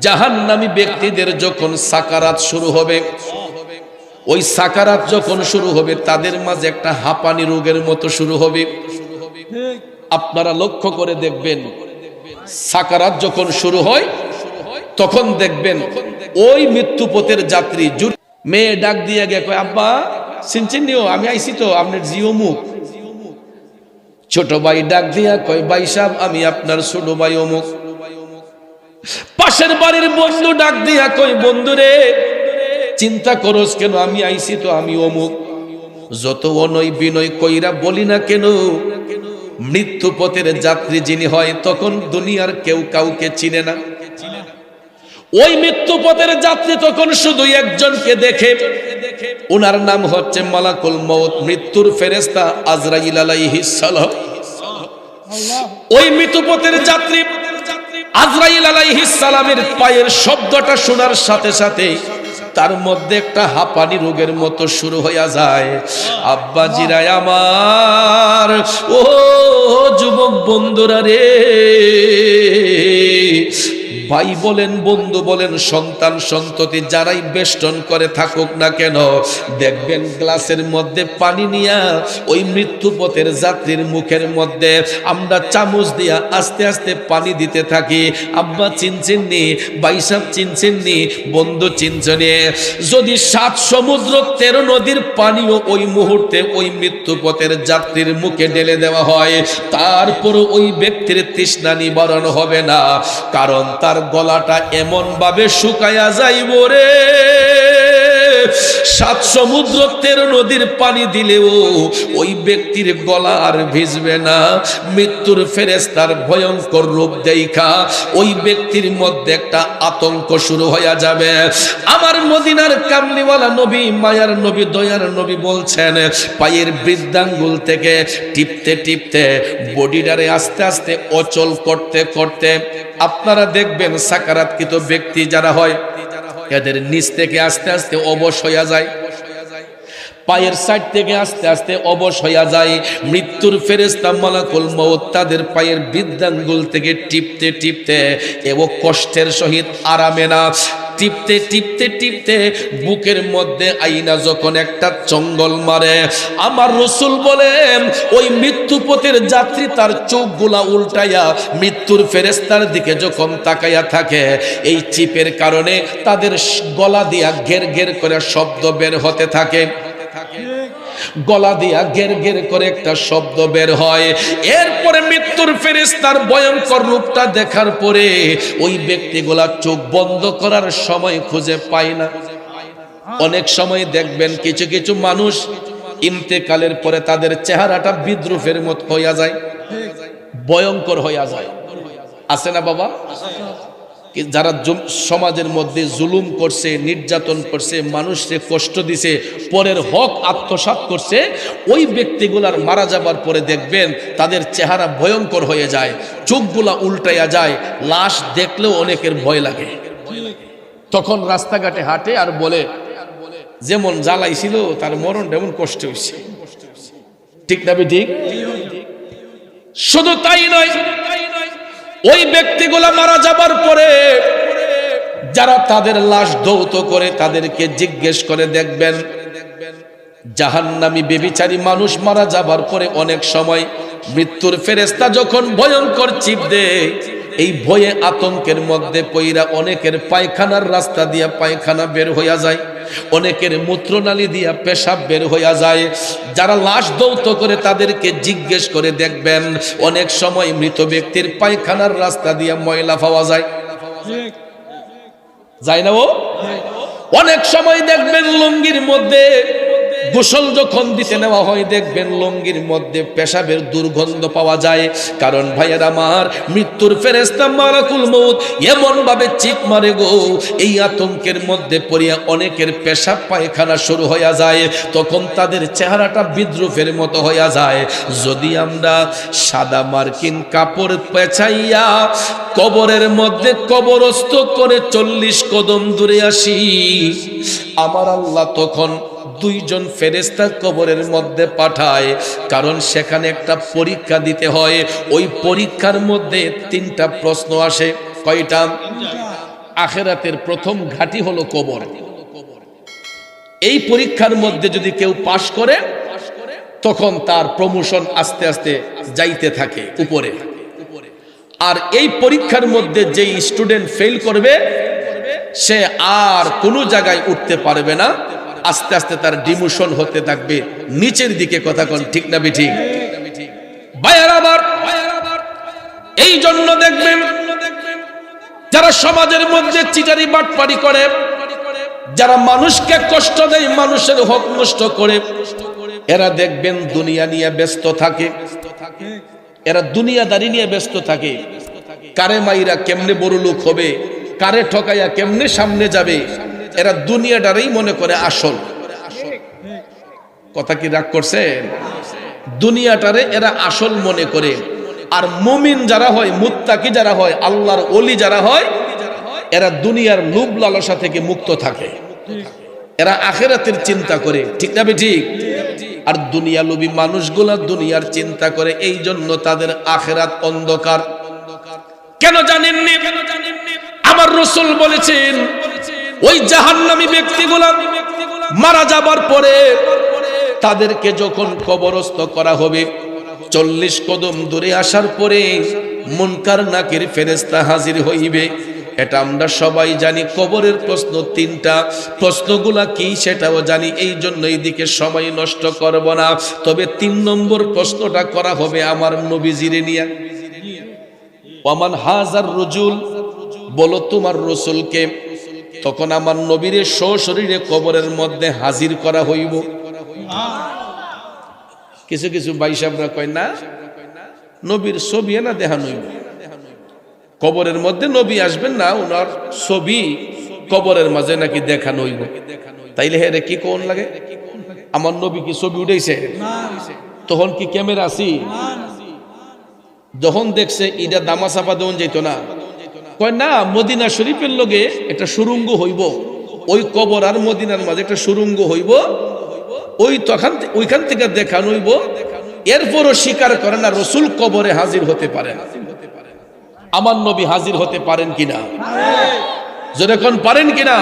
জাহান্নামী ব্যক্তিদের যখন সাকারাত শুরু হবে, ওই সাকারাত যখন শুরু হবে তাদের মাঝে একটা হাঁপানি রোগের মতো শুরু হবে। আপনারা লক্ষ্য করে দেখবেন, সাকারাত যখন শুরু হয় তখন দেখবেন ওই মৃত্যুপথের যাত্রী মেয়ে ডাক দিয়ে গে কয়, আব্বা চিনছেন নিও, আমি আইছি তো আপনার জিও মুখ। ছোট ভাই ডাক দিয়া কয়, ভাই সাহেব আমি আপনার ছোট ভাই অমুক। পাশের বাড়ির বন্ধু ডাক দিয়া কয়, বন্ধু রে চিন্তা করস কেন, আমি আইছি তো আমি অমুক। যত অনয় বিনয় কইরা বলি না কেন, মৃত্যু পথের যাত্রী যিনি হয় তখন দুনিয়ার কেউ কাউকে চিনে না। ওই মৃত্যু পথের যাত্রী তখন শুধু একজনকে দেখে, ওনার নাম হচ্ছে মালাকুল মউত, মৃত্যুর ফেরেশতা আজরাইল আলাইহিস সালাম। ওই মৃত্যু পথের যাত্রী আজরাইল আলাইহিস সালামের পায়ের শব্দটা শোনার সাথে সাথে তার মধ্যে একটা হাঁপানি রোগের মতো শুরু হয়ে যায়। আব্বা জিরায় আমার, ও যুবক বন্ধুরা রে, ভাই বলেন বন্ধু বলেন সন্তান সন্ততি যারাই বেষ্টন করে থাকুক না কেন, দেখবেন গ্লাসের মধ্যে পানি নিয়া ওই মৃত্যুপথের যাত্রীর মুখের মধ্যে আমরা চামচ দিয়া আস্তে আস্তে পানি দিতে থাকি। আব্বা চিনছেন নি, ভাই সাহেব চিনছেন নি, বন্ধু চিনছেন নি। যদি 7 সমুদ্র 13 নদীর পানিও ওই মুহূর্তে ওই মৃত্যুপথের যাত্রীর মুখে ঢেলে দেওয়া হয়, তারপর ওই ব্যক্তির তৃষ্ণা নিবারণ হবে না, কারণ তার গলাটা এমন ভাবে শুকায়া যাইব রে, 7 সমুদ্র 13 নদীর পানি দিলেও ওই ব্যক্তির গলা আর ভিজবে না। মৃত্যুর ফেরেশতার ভয়ঙ্কর রূপ দেখা ওই ব্যক্তির মধ্যে একটা আতঙ্ক শুরু হয়ে যাবে। আমার মদিনার কামলিওয়ালা নবী, মায়ার নবী, দয়ার নবী বলছেন, পায়ের বৃদ্ধাঙ্গুল থেকে টিপতে টিপতে বডিটারে আস্তে আস্তে অচল করতে করতে আপনারা দেখবেন সাকারাতকৃত ব্যক্তি যারা হয় এদের নিচ থেকে আস্তে আস্তে অবশ হয়ে যায়, পায়ের সাইড থেকে আস্তে আস্তে অবশ হয়ে যায়। মৃত্যুর ফেরেশতা মালাকুল মউত তাদের পায়ের বৃদ্ধাঙ্গুল থেকে টিপতে টিপতে এবং কষ্টের সহিত আরামে না টিপতে টিপতে টিপতে বুকের মধ্যে আইনা যখন একটা চঙ্গল মারে, আমার রাসূল বলেন ওই মৃত্যুপথের যাত্রী তার চোখগুলা উল্টাইয়া মৃত্যুর ফেরেশতার দিকে যখন তাকাইয়া থাকে, এই চিপের কারণে তাদের গলা দিয়া ঘের ঘের করে শব্দ বের হতে থাকে, গলা দিয়া গের গের করে একটা শব্দ বের হয়। এরপরে মৃত্যুর ফেরেশতার ভয়ঙ্কর রূপটা দেখার পরে ওই ব্যক্তিগুলা চোখ বন্ধ করার সময় খুঁজে পায় না। অনেক সময় দেখবেন কিছু কিছু মানুষ ইন্তেকালের পরে তাদের চেহারাটা বিদ্রুপের মত হইয়া যায়, ভয়ঙ্কর হইয়া যায়, আছে না বাবা? যারা সমাজের মধ্যে জুলুম করছে, নির্যাতন করছে, মানুষকে কষ্ট দিছে, পরের হক আত্মসাৎ করছে, ওই ব্যক্তিগুলার মারা যাবার পরে দেখবেন তাদের চেহারা ভয়ঙ্কর হয়ে যায়, চোখগুলা উল্টাইয়া যায়, লাশ দেখলেও অনেকের ভয় লাগে। তখন রাস্তাঘাটে হাঁটে আর বলে যেমন জ্বালাইছিল তার মরণ তেমন কষ্ট হয়েছে, ঠিক না? ঠিক শুধু তাই নয়, ওই ব্যক্তিগুলা মারা যাবার পরে যারা তাদের লাশ ধৌত করে তাদেরকে জিজ্ঞেস করে দেখবেন, জাহান্নামী বেবিচারী মানুষ মারা যাবার পরে অনেক সময় মৃত্যুর ফেরেশতা যখন ভয়ঙ্কর চিপ দেয়, এই ভয়ে আতঙ্কের মধ্যে পইরা অনেকের পায়খানার রাস্তা দিয়া পায়খানা বের হইয়া যায়, অনেকের মূত্রনালী দিয়া পেশাব বের হইয়া যায়। যারা লাশ দৌত করে তাদেরকে জিজ্ঞেস করে দেখবেন, অনেক সময় মৃত ব্যক্তির পায়খানার রাস্তা দিয়া ময়লা পাওয়া যায়, যায় না? ও অনেক সময় দেখবেন লুঙ্গির মধ্যে গোসল যখন দিতে নেওয়া হয় দেখবেন লুঙ্গির মধ্যে পেশাবের দুর্গন্ধ পাওয়া যায়। কারণ ভাইয়ের আমার, মৃত্যুর ফেরেশতা মালাকুল মউত এমন ভাবে চিৎ মারে গো, এই আতঙ্কের মধ্যে পড়িয়া অনেকের পেশাব পায়খানা শুরু হইয়া যায়, তখন তাদের চেহারাটা বিদ্রুপের মতো হইয়া যায়। যদি আমরা সাদা মার্কিন কাপড় পেঁচাইয়া কবরের মধ্যে কবরস্থ করে 40 কদম দূরে আসি, আমার আল্লাহ তখন 2 জন ফেরেশতা কবরের মধ্যে পাঠায়। কারণ সেখানে একটা পরীক্ষা দিতে হয়, ওই পরীক্ষার মধ্যে 3টা প্রশ্ন আসে। কয়টা? আখিরাতের প্রথম ঘাঁটি হলো কবর। এই পরীক্ষার মধ্যে যদি কেউ পাশ করে তখন তার প্রমোশন আস্তে আস্তে যাইতে থাকে উপরে। আর এই পরীক্ষার মধ্যে যেই স্টুডেন্ট ফেল করবে সে আর কোনো জায়গায় উঠতে পারবে না, আস্তে আস্তে তার ডিমোশন হতে থাকবে নিচের দিকে। কথা কোন ঠিক না বেঠিক? ভাইয়ের আমার, এই জন্য দেখবেন যারা সমাজের মধ্যে চিটারি বাটপারি করে, যারা মানুষকে কষ্ট দেয়, মানুষের হক নষ্ট করে, এরা দেখবেন দুনিয়া নিয়ে ব্যস্ত থাকে, এরা দুনিয়াদারি নিয়ে ব্যস্ত থাকে। কারে মাইরা কেমনে বড় লোক হবে, কারে ঠকাইয়া কেমনে সামনে যাবে, এরা দুনিয়াটারই মনে করে আসল। কথা কি রাগ করছেন? দুনিয়াটারে এরা আসল মনে করে। আর মুমিন যারা হয়, মুত্তাকি যারা হয়, আল্লাহর ওলি যারা হয়, এরা দুনিয়ার লোভ লালসা থেকে মুক্ত থাকে, এরা আখিরাতের চিন্তা করে। ঠিক না ঠিক? আর দুনিয়া লোভী মানুষগুলা দুনিয়ার চিন্তা করে, এই জন্য তাদের আখিরাত অন্ধকার। কেন জানেননি? আমার রাসূল বলেছেন, ওই জাহান্নামী ব্যক্তিগুলা মারা যাবার পরে তাদেরকে যখন কবরস্থ করা হবে, 40 কদম দূরে আসার পরে মুনকার নাকির ফেরেশতা হাজির হইবে। এটা আমরা সবাই জানি। কবরের প্রশ্ন 3টা, প্রশ্নগুলা কি সেটাও জানি, এই জন্য এইদিকে সময় নষ্ট করব না। তবে 3 নম্বর প্রশ্নটা করা হবে আমার নবীজিরে নিয়া। ওয়ামান হাজার রজুল, বলো তোমার রাসূলকে। তখন আমার নবীরে সশরীরে কবরের মধ্যে হাজির করা হইব। কিছু কিছু ভাই সাহেবরা কয় না, নবীর ছবি না দেখানো হইব, কবরের মধ্যে নবী আসবেন না, ওনার ছবি কবরের মাঝে নাকি দেখানো হইব। তাইলে হেরে কি কোন লাগে? আমার নবী কি ছবি উঠাইছে? তখন কি ক্যামেরা আছি? যখন দেখছে ইটা দামা চাপা দেওয়া যেত না, কয় না, মদিনা শরীফের লগে একটা সুরঙ্গ হইব, ওই কবর আর মদিনার মাঝে একটা সুরঙ্গ হইব, ওই তখন ওইখান থেকে দেখানো হইব। এরপরও স্বীকার করে না রাসূল কবরে হাজির হতে পারেন। আমার নবী হাজির হতে পারেন কিনা? যখন পারেন কিনা?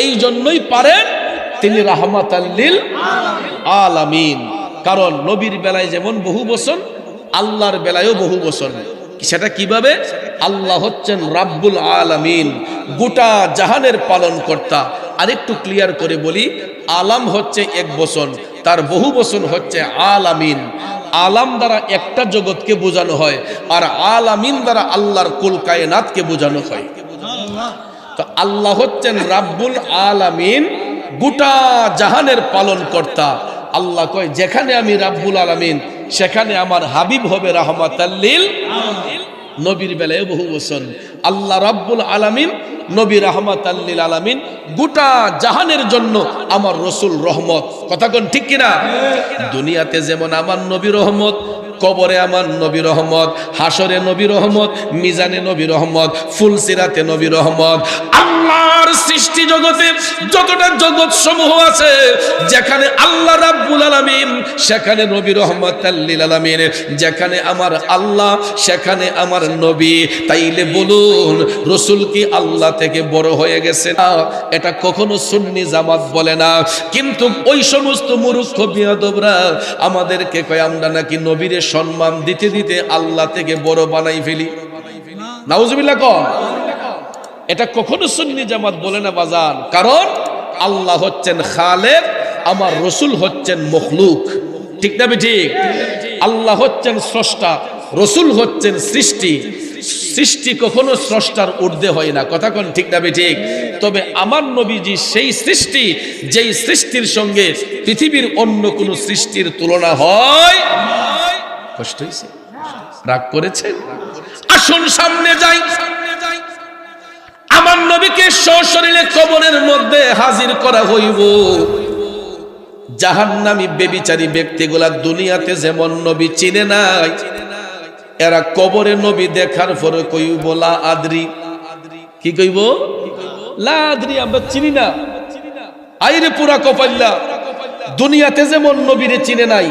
এই জন্যই পারেন, তিনি রাহমাতাল লিল আলামিন। কারণ নবীর বেলায় যেমন বহু বচন, আল্লাহর বেলায়ও বহু বচন। সেটা কিভাবে? আল্লাহ হচ্ছেন রাব্বুল আলামিন, গোটা জাহানের পালন কর্তা। আরেকটু ক্লিয়ার করে বলি, আলাম হচ্ছে এক বচন, তার বহু বচন হচ্ছে আলামিন। আলাম দ্বারা একটা জগৎকে বোঝানো হয়, আর আলামিন দ্বারা আল্লাহর কুল কায়নাতকে বোঝানো হয়। তো আল্লাহ হচ্ছেন রাব্বুল আলামিন, গোটা জাহানের পালন কর্তা। আল্লাহ কয়, যেখানে আমি রাব্বুল আলামিন সেখানে আমার হাবিব হবে রাহমাতাল লিল আলামিন। নবীর বেলায় বহু বচন, আল্লাহ রাব্বুল আলামিন, নবী রাহমাতাল লিল আলামিন, গোটা জাহানের জন্য আমার রাসূল রহমত। কথা কোন ঠিক কিনা? দুনিয়াতে যেমন আমার নবী রহমত, কবরে আমার নবী রহমত, হাসরে নবী রহমত, মিজানে নবী রহমত, ফুলসিরাতে নবী রহমত। আল্লাহর সৃষ্টি জগতে যতটা জগৎ সমূহ আছে, যেখানে আল্লাহ রাব্বুল আলামিন সেখানে নবী রহমাতাল লিল আলামিন, যেখানে আমার আল্লাহ সেখানে আমার নবী। তাইলে বলুন রাসূল কি আল্লাহ থেকে বড় হয়ে গেছে না? এটা কখনো সুন্নি জামাত বলে না, কিন্তু ওই সমস্ত মূর্খ বিয়াদবরা আমাদেরকে কয় আমরা নাকি নবীর সম্মান দিতে দিতে আল্লাহ থেকে বড় বানাই ফেলি। নাউজুবিল্লাহ কন। এটা কখনো সুন্নি জামাত বলে না বাজান, কারণ আল্লাহ হচ্ছেন খালেক, আমার রাসূল হচ্ছেন মখলুক। ঠিক না ঠিক? আল্লাহ হচ্ছেন স্রষ্টা, রাসূল হচ্ছেন সৃষ্টি। সৃষ্টি কখনো স্রষ্টার ঊর্ধ্বে হয় না, কথা কোন ঠিক না ঠিক? তবে আমার নবীজি সেই সৃষ্টি, যেই সৃষ্টির সঙ্গে পৃথিবীর অন্য কোন সৃষ্টির তুলনা হয়। কষ্ট হয়েছে? রাগ করেছেন? আসুন সামনে যাই। আমার নবীকে সশরীরে কবরের মধ্যে হাজির করা হইব। জাহান্নামী বেবিচারী ব্যক্তিগুলা দুনিয়াতে যেমন নবী চিনে নাই, এরা কবরে নবী দেখার পরে কইব লা আদরি। কি কইব? লা আদরি, আমরা চিনি না। আইরে পুরা কপাল্লা, দুনিয়াতে যেমন নবীরে চিনে নাই,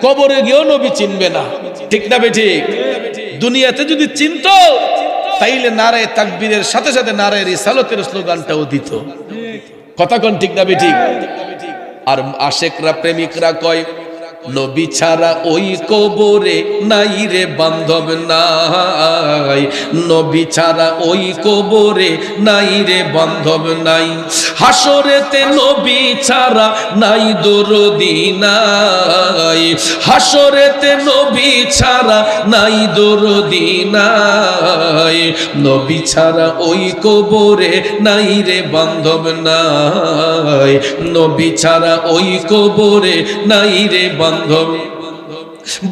কবরে গিয়েও নবী চিনবে না। ঠিক না ঠিক? দুনিয়াতে যদি চিনতো তাইলে নারায়ে তাকবীরের সাথে সাথে নারায়ে রিসালাতের স্লোগানটাও দিত। কথা কোন ঠিক না ঠিক? আর আশেকরা প্রেমিকরা কয় নবী ছাড়া ওই কবরে নাই রে বান্ধব নাই, নবী ছাড়া ওই কবরে নাই রে বান্ধব নাই, হাসরেতে নবী ছাড়া নাই দরদি নাই, হাসরেতে নবী ছাড়া নাই দরদি নাই, নবী ছাড়া ওই কবরে নাই রে বান্ধব নাই, নবী ছাড়া ওই কবরে নাই রে বান্ধব।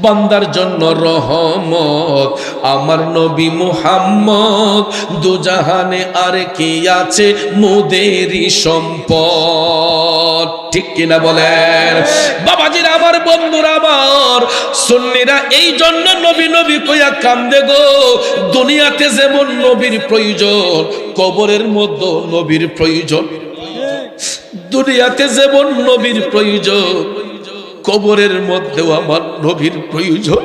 বান্দার জন্য রহমত আমার নবী মুহাম্মদ, দুজাহানে আর কি আছে মোদেরই সম্পদ। ঠিক কিনা বলেন বাবাজিরা, আমার বন্ধুরা, আমার সুন্নিরা এই জন্য নবী নবী কইয়া কান্দে গো। দুনিয়াতে যেমন নবীর প্রয়োজন, কবরের মধ্যে নবীর প্রয়োজন। দুনিয়াতে যেমন নবীর প্রয়োজন, কবরের মধ্যেও আমার নবীর প্রয়োজন।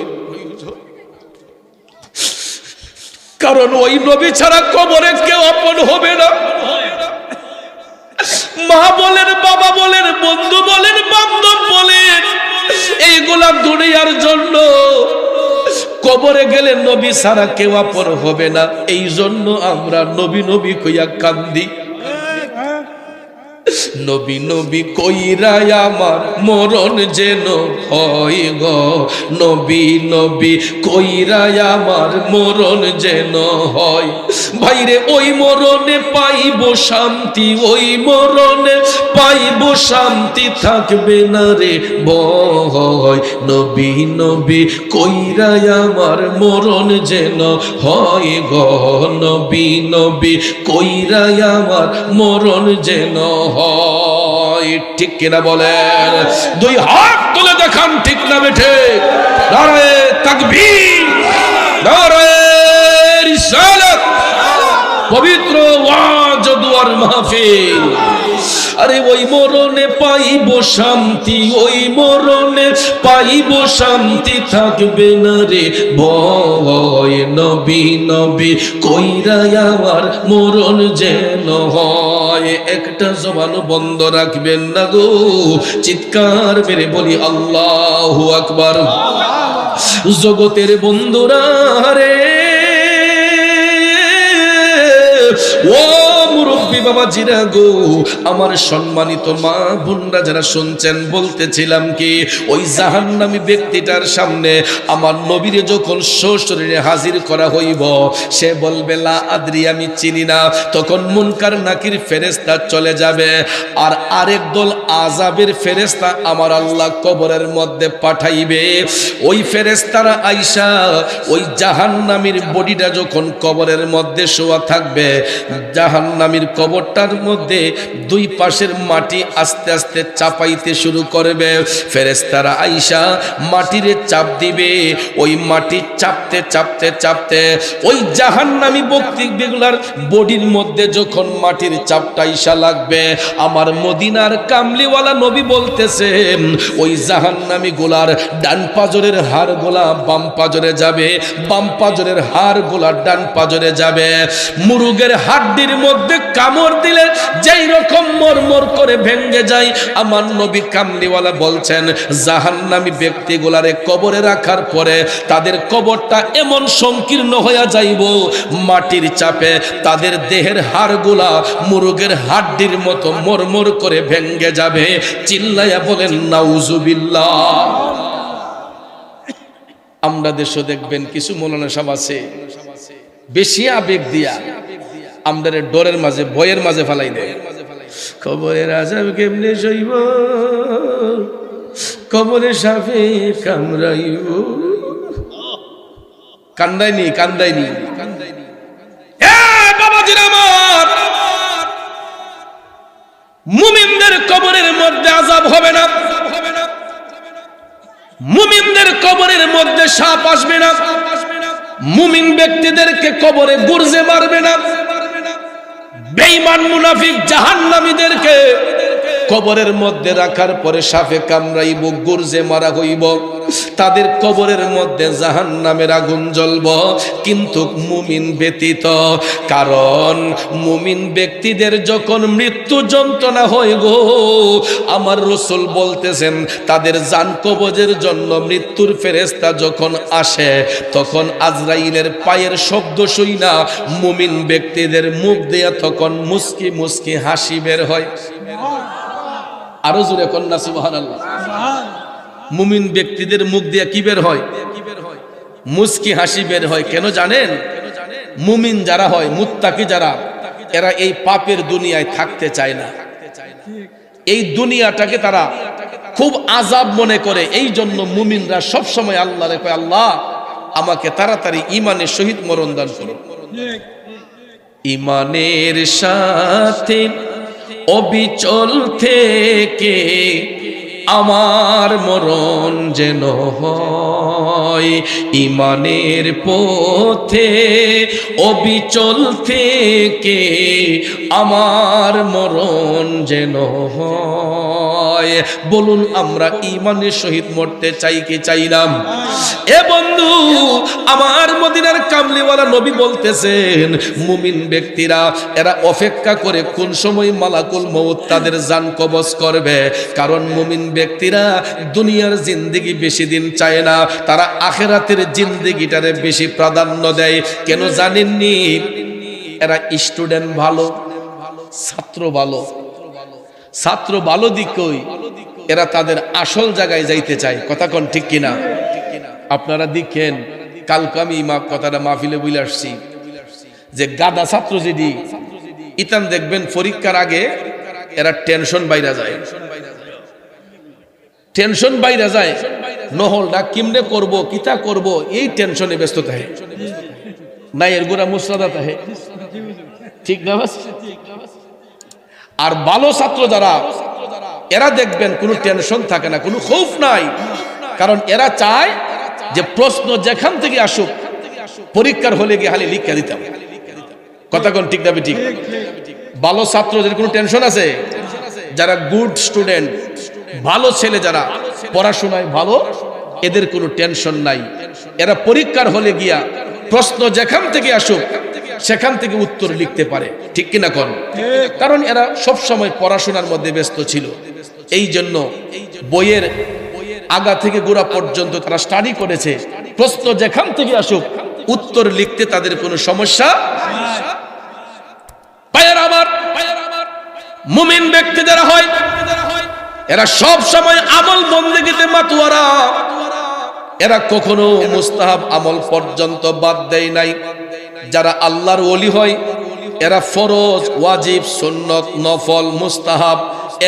কারণ ওই নবী ছাড়া কবরে কেউ আপন হবে না। মা বলেন, বাবা বলেন, বন্ধু বলেন, বান্ধব বলেন, এইগুলা দুনিয়ার জন্য। কবরে গেলে নবী ছাড়া কেউ আপন হবে না। এই জন্য আমরা নবী নবী কইয়া কান্দি। নবী নবী কইরা আমার মরণ যেন হয় গো, নবী নবী কইরা আমার মরণ যেন হয়। ভাইরে ওই মরণে পাইব শান্তি, ওই মরণে পাইব শান্তি, থাকবে না রে ভয়। নবী নবী কইরা আমার মরণ যেন হয় গো, নবী নবী কইরা আমার মরণ যেন হয়। ঠিক কিনা বলেন? দুই হাত তুলে দেখান ঠিক না বেঠে। নারায়ে তাকবীর, নারায়ে রিসালাত, পবিত্র ওয়াজ দুয়ার মাহফিল। আরে ওই মরণে পাইব শান্তি, ওই মরণে পাইব শান্তি, থাকবে না রে ভয়। নবী নবী কইরা আমার মরণ যেন হয়। একটা জবান বন্ধ রাখবেন না গো, চিৎকার মেরে বলি আল্লাহু আকবার। জগতের বন্ধুরা রে, ও মুরব্বী বাবা জিরা গো, আমার সম্মানিত মা বোনরা যারা শুনছেন, বলতেছিলাম কি, ওই জাহান্নামী ব্যক্তিটার সামনে আমার নবীরে যখন সশরীরে হাজির করা হইব, সে বলবে লা আদরি, আমি চিনি না। তখন মুনকার নাকির ফেরেশতা চলে যাবে, আর আরেক দল আযাবের ফেরেশতা আমার আল্লাহ কবরের মধ্যে পাঠাইবে। ওই ফেরেশতারা আইসা ওই জাহান্নামীর বডিটা যখন কবরের মধ্যে শোয়া থাকবে, জাহান্নামীর কবরটার মধ্যে দুই পাশের মাটি আস্তে আস্তে চাপাইতে শুরু করবে। ফেরেশতারা আইসা মাটিরে চাপ দিবে। ওই মাটি চাপতে চাপতে চাপতে ওই জাহান্নামী ব্যক্তিগুলার বডির মধ্যে যখন মাটির চাপটা আইসা লাগবে, আমার মদিনার কামলিওয়ালা নবী বলতেছে ওই জাহান্নামী গোলার ডান পাজরের হাড় গোলা বাম পাজরে যাবে, বাম পাজরের হাড় গোলা ডান পাজরে যাবে। মুরুগের হাড্ডির মধ্যে কামড় দিলে যেই রকম মরমর করে ভেঙে যায়, আমার নবী কামলিওয়ালা বলছেন জাহান্নামী ব্যক্তিগুলারে কবরে রাখার পরে তাদের কবরটা এমন সংকীর্ণ হয়ে যাইব, মাটির চাপে তাদের দেহের হাড়গুলা মুরুগের হাড্ডির মতো মরমর করে ভেঙে যাবে। চিল্লাইয়া বলেন নাউজুবিল্লাহ। আমরা দেশে দেখবেন কিছু মৌলানা সাহেব আছে বেশি আবেগ দিয়া আমাদের ডরের মাঝে ভয়ের মাঝে ফালাই দেয়। কবরের আযাব কেমনে সইব, কবরে সাপে কামড়াইব। কান্দাইনি কান্দাইনি বাবাজির আমার, মুমিনদের কবরের মধ্যে আযাব হবে না, মুমিনদের কবরের মধ্যে সাপ আসবে না, মুমিন ব্যক্তিদেরকে কবরে গুরজে মারবে না, বেঈমান মুনাফিক জাহান্নামীদেরকে কবরের মধ্যে রাখার পরে সাপে কামড়াইব, গুরজে মারা হইব, তাদের কবরের মধ্যে জাহান্নামের আগুন জ্বলব। কিন্তু মুমিন ব্যতীত, কারণ মুমিন ব্যক্তিদের যখন মৃত্যু যন্ত্রণা হয় গো, আমার রাসূল বলতেছেন তাদের জান কবজের জন্য মৃত্যুর ফেরেশতা যখন আসে, তখন আজরাইলের পায়ের শব্দ শুইনা মুমিন ব্যক্তিদের মুখ দিয়ে তখন মুস্কি মুস্কি হাসি বের হয়। আরো জোরে কন্যা সুবহানাল্লাহ। মুমিন ব্যক্তিদের মুখ দিয়ে কি বের হয়? মুস্কি হাসি বের হয়। কেন জানেন? মুমিন যারা হয়, মুত্তাকি যারা, এরা এই পাপের দুনিয়ায় থাকতে চায় না। এই দুনিয়াটাকে তারা খুব আযাব মনে করে। এই জন্য মুমিনরা সব সময় আল্লাহরে কয়, আল্লাহ আমাকে তাড়াতাড়ি ঈমানের সহিত মরণ দান করো। ঈমানের সাথে অবিচল থেকে আমার মরণ যেন হয়, ঈমানের পথে অবিচল থেকে আমার মরণ যেন হয়। বলুন আমরা ঈমানের সহিত মরতে চাই কি চাইলাম? এ বন্ধু, আমার মদিনার কামলিওয়ালা নবী বলতেছেন মুমিন ব্যক্তিরা এরা অপেক্ষা করে কোন সময় মালাকুল মউত তাদের জান কবজ করবে। কারণ মুমিন ব্যক্তিরা দুনিয়ার জিন্দেগি বেশি দিন চায় না, তারা আখিরাতের জিন্দেগিটারে বেশি প্রাধান্য দেয়। কেন জানেননি? এরা স্টুডেন্ট ভালো, ছাত্র ভালো, ছাত্র ভালো দিক কই, এরা তাদের আসল জায়গায় যাইতে চায়। কথা কোন ঠিক কিনা? আপনারা দেখেন, কালকে আমি কথাটা মাহফিলে বলে আসছি যে গাদা ছাত্র যদি ইতান দেখবেন পরীক্ষার আগে এরা টেনশন বাইরা যায়, টেনশন বাইরা যায়, নহলটা কিমনে করব, কিতা করব, এই টেনশনে ব্যস্ত থাকে। নাই এর গোড়া মুসরাদা থাকে, ঠিক না? আর ভালো ছাত্র যারা, এরা দেখবেন কোনো টেনশন থাকে না, কোনো খৌফ নাই। কারণ এরা চায় যে প্রশ্ন যেখান থেকে আসুক, পরীক্ষার হলে গিয়ে খালি লিখা দিতাম। কথা কোন ঠিক না? ঠিক। ভালো ছাত্রদের কোনো টেনশন আছে? যারা গুড স্টুডেন্ট, ভালো ছেলে যারা পড়াশোনায় ভালো, এদের কোনো টেনশন নাই। এরা পরীক্ষার হলে গিয়া প্রশ্ন যেখান থেকে আসুক সেখান থেকে উত্তর লিখতে পারে, ঠিক কিনা কোন? কারণ এরা সব সময় পড়াশোনার মধ্যে ব্যস্ত ছিল। এই জন্য বইয়ের আগা থেকে গোড়া পর্যন্ত তারা স্টাডি করেছে। প্রশ্ন যেখান থেকে আসুক উত্তর লিখতে তাদের কোনো সমস্যা। মুমিন ব্যক্তি যারা হয় এরা সব সময় আমল বন্দেগীতে মাতোয়ারা, এরা কখনো মুস্তাহাব আমল পর্যন্ত বাদ দেয় নাই। যারা আল্লাহর ওলি হয় এরা ফরজ, ওয়াজিব, সুন্নত, নফল, মুস্তাহাব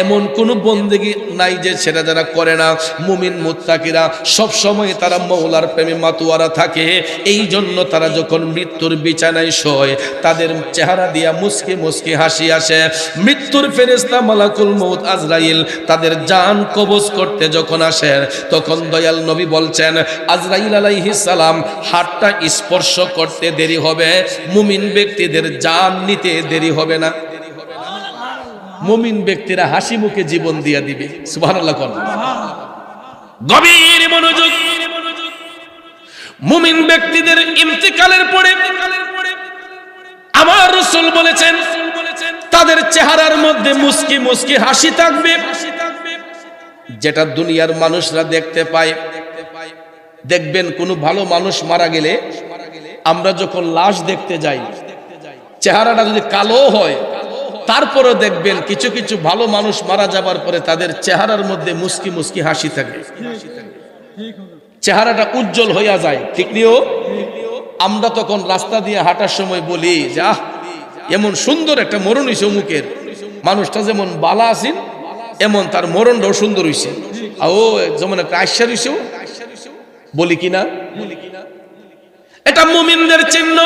এমন কোন বন্দেগী নাই যে সেটা যারা করে না। মুমিন মুত্তাকিরা সব সময় তারা মওলার প্রেমে মাতোয়ারা থাকে। এই জন্য তারা যখন মৃত্যুর বিছানায় শোয় তাদের চেহারা দিয়া মুস্কি মুস্কি হাসি আসে। মৃত্যুর ফেরেশতা মালাকুল মউত আজরাইল তাদের জান কবজ করতে যখন আসে তখন দয়াল নবী বলছেন আজরাইল আলাইহিস সালাম হাতটা স্পর্শ করতে দেরি হবে, মুমিন ব্যক্তিদের জান নিতে দেরি হবে না। মুমিন ব্যক্তিরা হাসি মুখে জীবন দিয়ে দিবে। সুবহানাল্লাহ কোন গভীর মনোযোগ। মুমিন ব্যক্তিদের ইন্তেকালের পরে আমার রাসূল বলেছেন তাদের চেহারার মধ্যে মুস্কি মুস্কি হাসি থাকবে, যেটা দুনিয়ার মানুষরা দেখতে পায়। দেখবেন কোন ভালো মানুষ মারা গেলে আমরা যখন লাশ দেখতে যাই চেহারাটা যদি কালো হয় তারপরে দেখবেন কিছু কিছু ভালো মানুষ মারা যাবার পরে তাদের চেহারার মধ্যে মুস্কি মুস্কি হাসি থাকে, চেহারাটা উজ্জ্বল হইয়া যায়। ঠিক নিও আমরা তখন রাস্তা দিয়ে হাঁটার সময় বলি যে আহ এমন সুন্দর একটা মরণ হইছে অমুকের, মানুষটা যেমন বালা আছেন এমন তার মরণটাও সুন্দর হইছে, ও যেমন একটা আশ্চর্য হইছে বলি কিনা। এটা মুমিনদের চিহ্ন।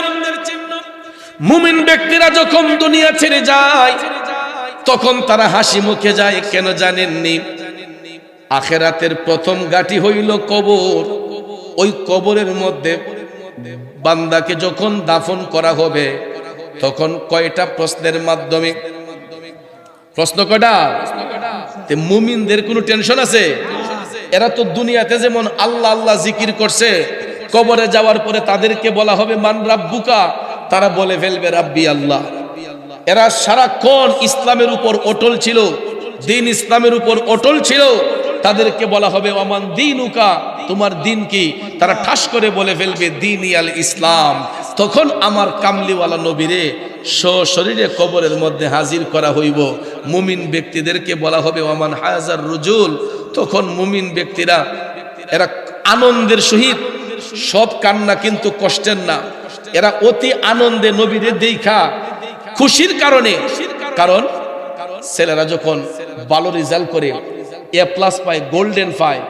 মুমিন ব্যক্তিরা যখন দুনিয়া ছেড়ে যায় তখন তারা হাসি মুখে যায়। কেন জানেননি? আখিরাতের প্রথম গাটি হইল কবর। ওই কবরের মধ্যে বান্দাকে যখন দাফন করা হবে তখন কয়টা প্রশ্নের মাধ্যমে, প্রশ্ন কয়টা? মুমিনদের কোনো টেনশন আছে? এরা তো দুনিয়াতে যেমন আল্লাহ আল্লাহ জিকির করছে, কবরে যাওয়ার পরে তাদেরকে বলা হবে মান রাব্বুকা, তারা বলে ফেলবে রাব্বি আল্লাহ। এরা সারাক্ষণ ইসলামের উপর অটল ছিল, দিন ইসলামের উপর অটল ছিল। তাদেরকে বলা হবে ওমান দীনুকা, তোমার দিন কি? তারা ঠাস করে বলে ফেলবে দীনি আল ইসলাম। তখন আমার কামলিওয়ালা নবীরে সশরীরে কবরের মধ্যে হাজির করা হইব। মুমিন ব্যক্তিদেরকে বলা হবে ওমান হাজার রুজুল। তখন মুমিন ব্যক্তিরা এরা আনন্দের সহিত, সব কান্না কিন্তু কষ্টের না, এরা অতি আনন্দে নবীরে দেখা খুশির কারণে। কারণ ছেলেরা যখন ভালো রেজাল্ট করে এ প্লাস পায়, গোল্ডেন পায়,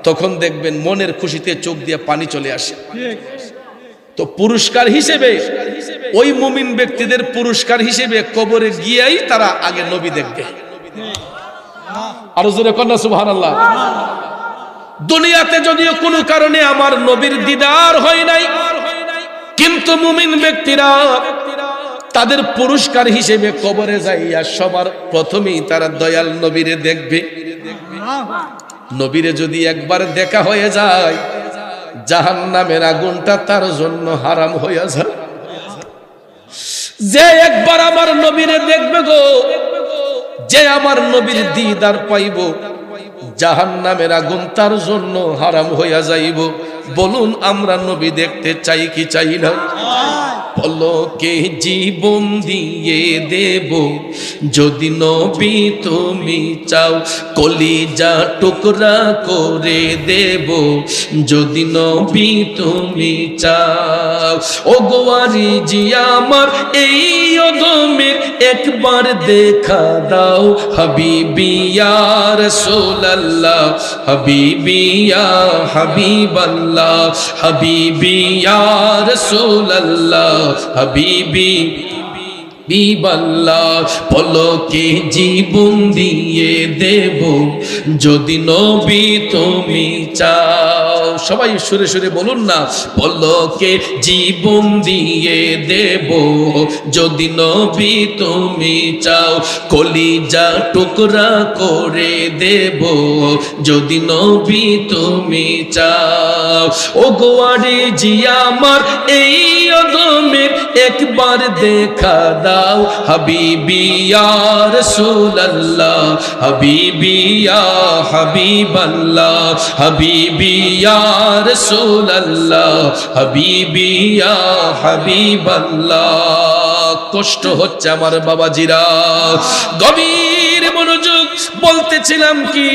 তখন দেখবেন মনের খুশিতে চোখ দিয়ে পানি চলে আসে। তো পুরস্কার হিসেবে ওই মুমিন ব্যক্তিদের পুরস্কার হিসেবে কবরে গিয়েই তারা আগে নবী দেখবে। আরো জোরে কন্যা সুবহানাল্লাহ। দুনিয়াতে যদিও কোনো কারণে আমার নবীর দিদার হয় নাই, কিন্তু মুমিন ব্যক্তিরা তাদের পুরস্কার হিসেবে কবরে যাইয়া সবার প্রথমেই তারা দয়াল নবীরে দেখবে। নবীরে যদি একবার দেখা হয়ে যায় জাহান্নামের আগুনটা তার জন্য হারাম হইয়া যায়। যে একবার আমার নবীরে দেখবে গো, যে আমার নবীর দিদার পাইব, জাহান্নামের আগুন তার জন্য হারাম হইয়া যাইব। বলুন আমরা নবী দেখতে চাই কি চাই না? পলকে জীবন দিয়ে দেব যদি নবী তুমি চাও, কলিজা টুকরা করে দেব যদি নবী তুমি চাও। ও গোয়ারি জিয়া আমার এই অদমের একবার দেখা দাও, হাবিবি ইয়া রাসূলুল্লাহ, হাবিবি ইয়া হাবিবাল্লাহ, হাবিবি ইয়া রাসূলুল্লাহ, হাবিবি বিবাল্লাহ। পলকে জীবন দিয়ে দেব যদি নবী তুমি চাও। সবাই সুরে সুরে বলুন না, পলকে জীবন দিয়ে দেব যদি নবী তুমি চাও, কলিজা টুকরা করে দেব যদি নবী তুমি চাও। ও গোয়ারে জিয়া আমার এই অদমের একবার দেখা দাও, হাবিবি ইয়া রাসূলুল্লাহ, হাবিবি ইয়া হাবিবাল্লাহ, হাবিবি ইয়া রাসূলুল্লাহ, হাবিবি ইয়া হাবিবাল্লাহ। কষ্ট হচ্ছে আমার বাবাজিরা, গভীর মনোযোগ। বলতেছিলাম কি,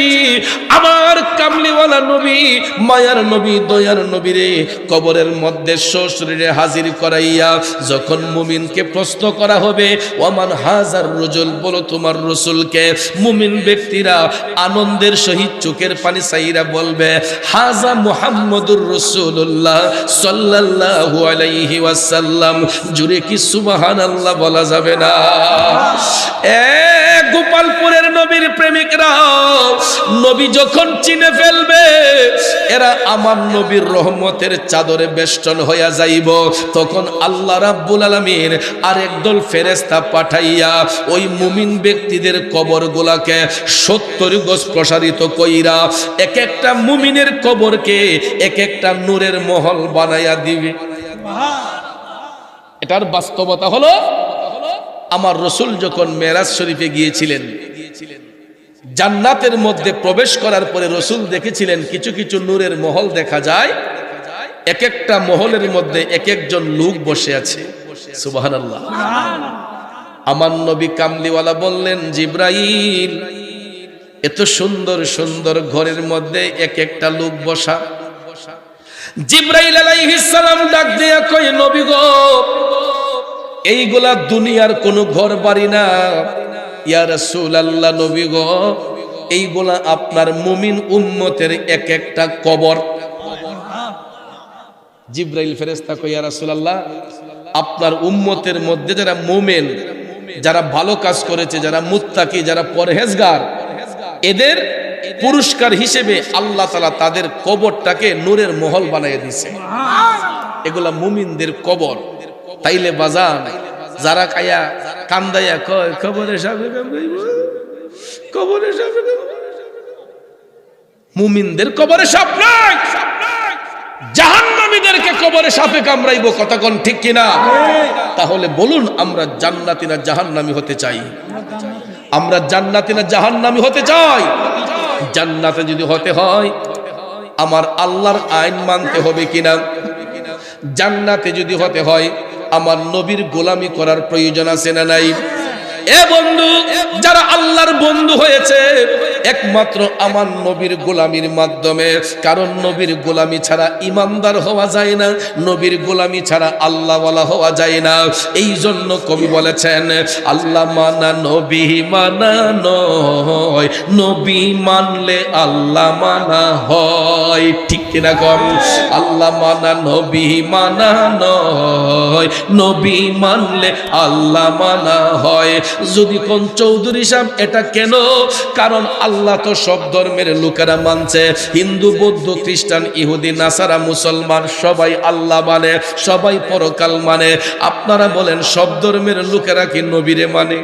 আমার কামলিওয়ালা নবী, মায়ার নবী, দয়ার নবী রে, কবরের মধ্যে সশরীরে হাজির করাইয়া যখন মুমিনকে প্রশ্ন করা হবে, ওয়ামান হাজার রজুল, বলো তোমার রসুলকে, মুমিন ব্যক্তিরা আনন্দের সহিত চোখের পানি চাইরা বলবে, হাজা মুহাম্মদুর রাসূলুল্লাহ সাল্লাল্লাহু আলাইহি ওয়াসাল্লাম। জুরে কি সুবহানাল্লাহ বলা যাবে না? গোপালপুরের নবীর প্রেমিকরা নবী যখন চিনে ফেলবে, এরা আমার নবীর রহমতের চাদরে বেষ্টন হইয়া যাইব, তখন আল্লাহ রাব্বুল আলামিন আরেক দল ফেরেশতা পাঠাইয়া ওই মুমিন ব্যক্তিদের কবরগুলাকে 70 গজ প্রসারিত কইরা এক একটা মুমিনের কবরকে এক একটা নূরের মহল বানাইয়া দিবে। এটার বাস্তবতা হলো, আমার রসুল যখন মেরাজ শরীফে গিয়েছিলেন, জান্নাতের মধ্যে প্রবেশ করার পরে রসুল দেখেছিলেন কিছু কিছু নূরের মহল দেখা যায়, এক একটা মহলের মধ্যে এক একজন লোক বসে আছে। সুবহানাল্লাহ। আমার নবী কামলিওয়ালা বললেন, জিব্রাইল, এত সুন্দর সুন্দর ঘরের মধ্যে এক একটা লোক বসা। জিব্রাইল আলাইহিস সালাম ডাক দিয়া কয়, নবী গো, এইগুলা দুনিয়ার কোন ঘর বাড়ি না, ইয়া রাসূলুল্লাহ, নবী গো, এইগুলা আপনার মুমিন উম্মতের এক একটা কবর। জিব্রাইল ফেরেশতা কয়, ইয়া রাসূলুল্লাহ, আপনার উম্মতের মধ্যে যারা মুমিন, যারা ভালো কাজ করেছে, যারা মুত্তাকি, যারা পরহেজগার, এদের পুরস্কার হিসেবে আল্লাহ তাআলা তাদের কবরটাকে নূরের মহল বানিয়ে দিয়েছে। এগুলা মুমিনদের কবর। তাইলে বাজান, যারা কায়া কান্দাইয়া কয় কবরে সাপে কামড়াইব, কবরে সাপে কামড়াইব, মুমিনদের কবরে সাপ নাই, জাহান্নামীদেরকে কবরে সাপে কামড়াইব। কথা কোন ঠিক কিনা? তাহলে বলুন, আমরা জান্নাতি না জাহান্নামী হতে চাই? আমরা জান্নাতি না জাহান্নামী হতে চাই? জান্নাতে যদি হতে হয় আমার আল্লাহর আইন মানতে হবে কিনা? জান্নাতে যদি হতে হয় আমার নবীর গোলামি করার প্রয়োজন আছে না নাই? এ বন্ধু, যারা আল্লাহর বন্ধু হয়েছে একমাত্র আমার নবীর গোলামির মাধ্যমে। কারণ নবীর গোলামি ছাড়া ইমানদার হওয়া যায় না, নবীর গোলামি ছাড়া আল্লাহওয়ালা হওয়া যায় না। এই জন্য কবি বলেছেন, আল্লাহ মানা নবী মানা নয়, নবী মানলে আল্লাহ মানা হয়। ঠিক কিনা কম? আল্লাহ মানা নবী মানা নয়, নবী মানলে আল্লাহ মানা হয়। যদি কোন চৌধুরী সাহেব এটা কেন? কারণ আল্লাহ তো সব ধর্মের লোকেরা মানছে, হিন্দু, বৌদ্ধ, খ্রিস্টান, ইহুদি, নাসারা, মুসলমান, সবাই আল্লাহ মানে, সবাই পরকাল মানে। আপনারা বলেন সব ধর্মের লোকেরা কি নবীরে মানে?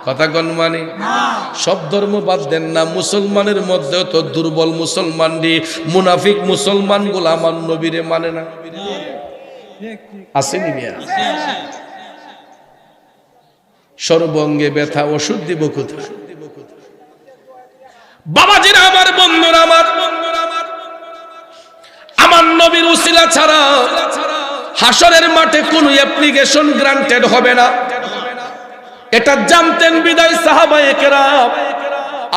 কথা কোন মানে? সব ধর্ম বাদ দেন না, মুসলমানের মধ্যেও তো দুর্বল মুসলমান, মুনাফিক মুসলমান গুলো আমার নবীরে মানে না। আসেনি মিয়া? সর্বঙ্গে ব্যথা, ওষুধ দিব কোথায়? বাবাজিরা, আমার বন্ধুরা, আমার নবীর উসিলা ছাড়া হাসরের মাঠে কোনো অ্যাপ্লিকেশন গ্রান্টেড হবে না। এটা জানতেন বিদায় সাহাবায়ে কেরাম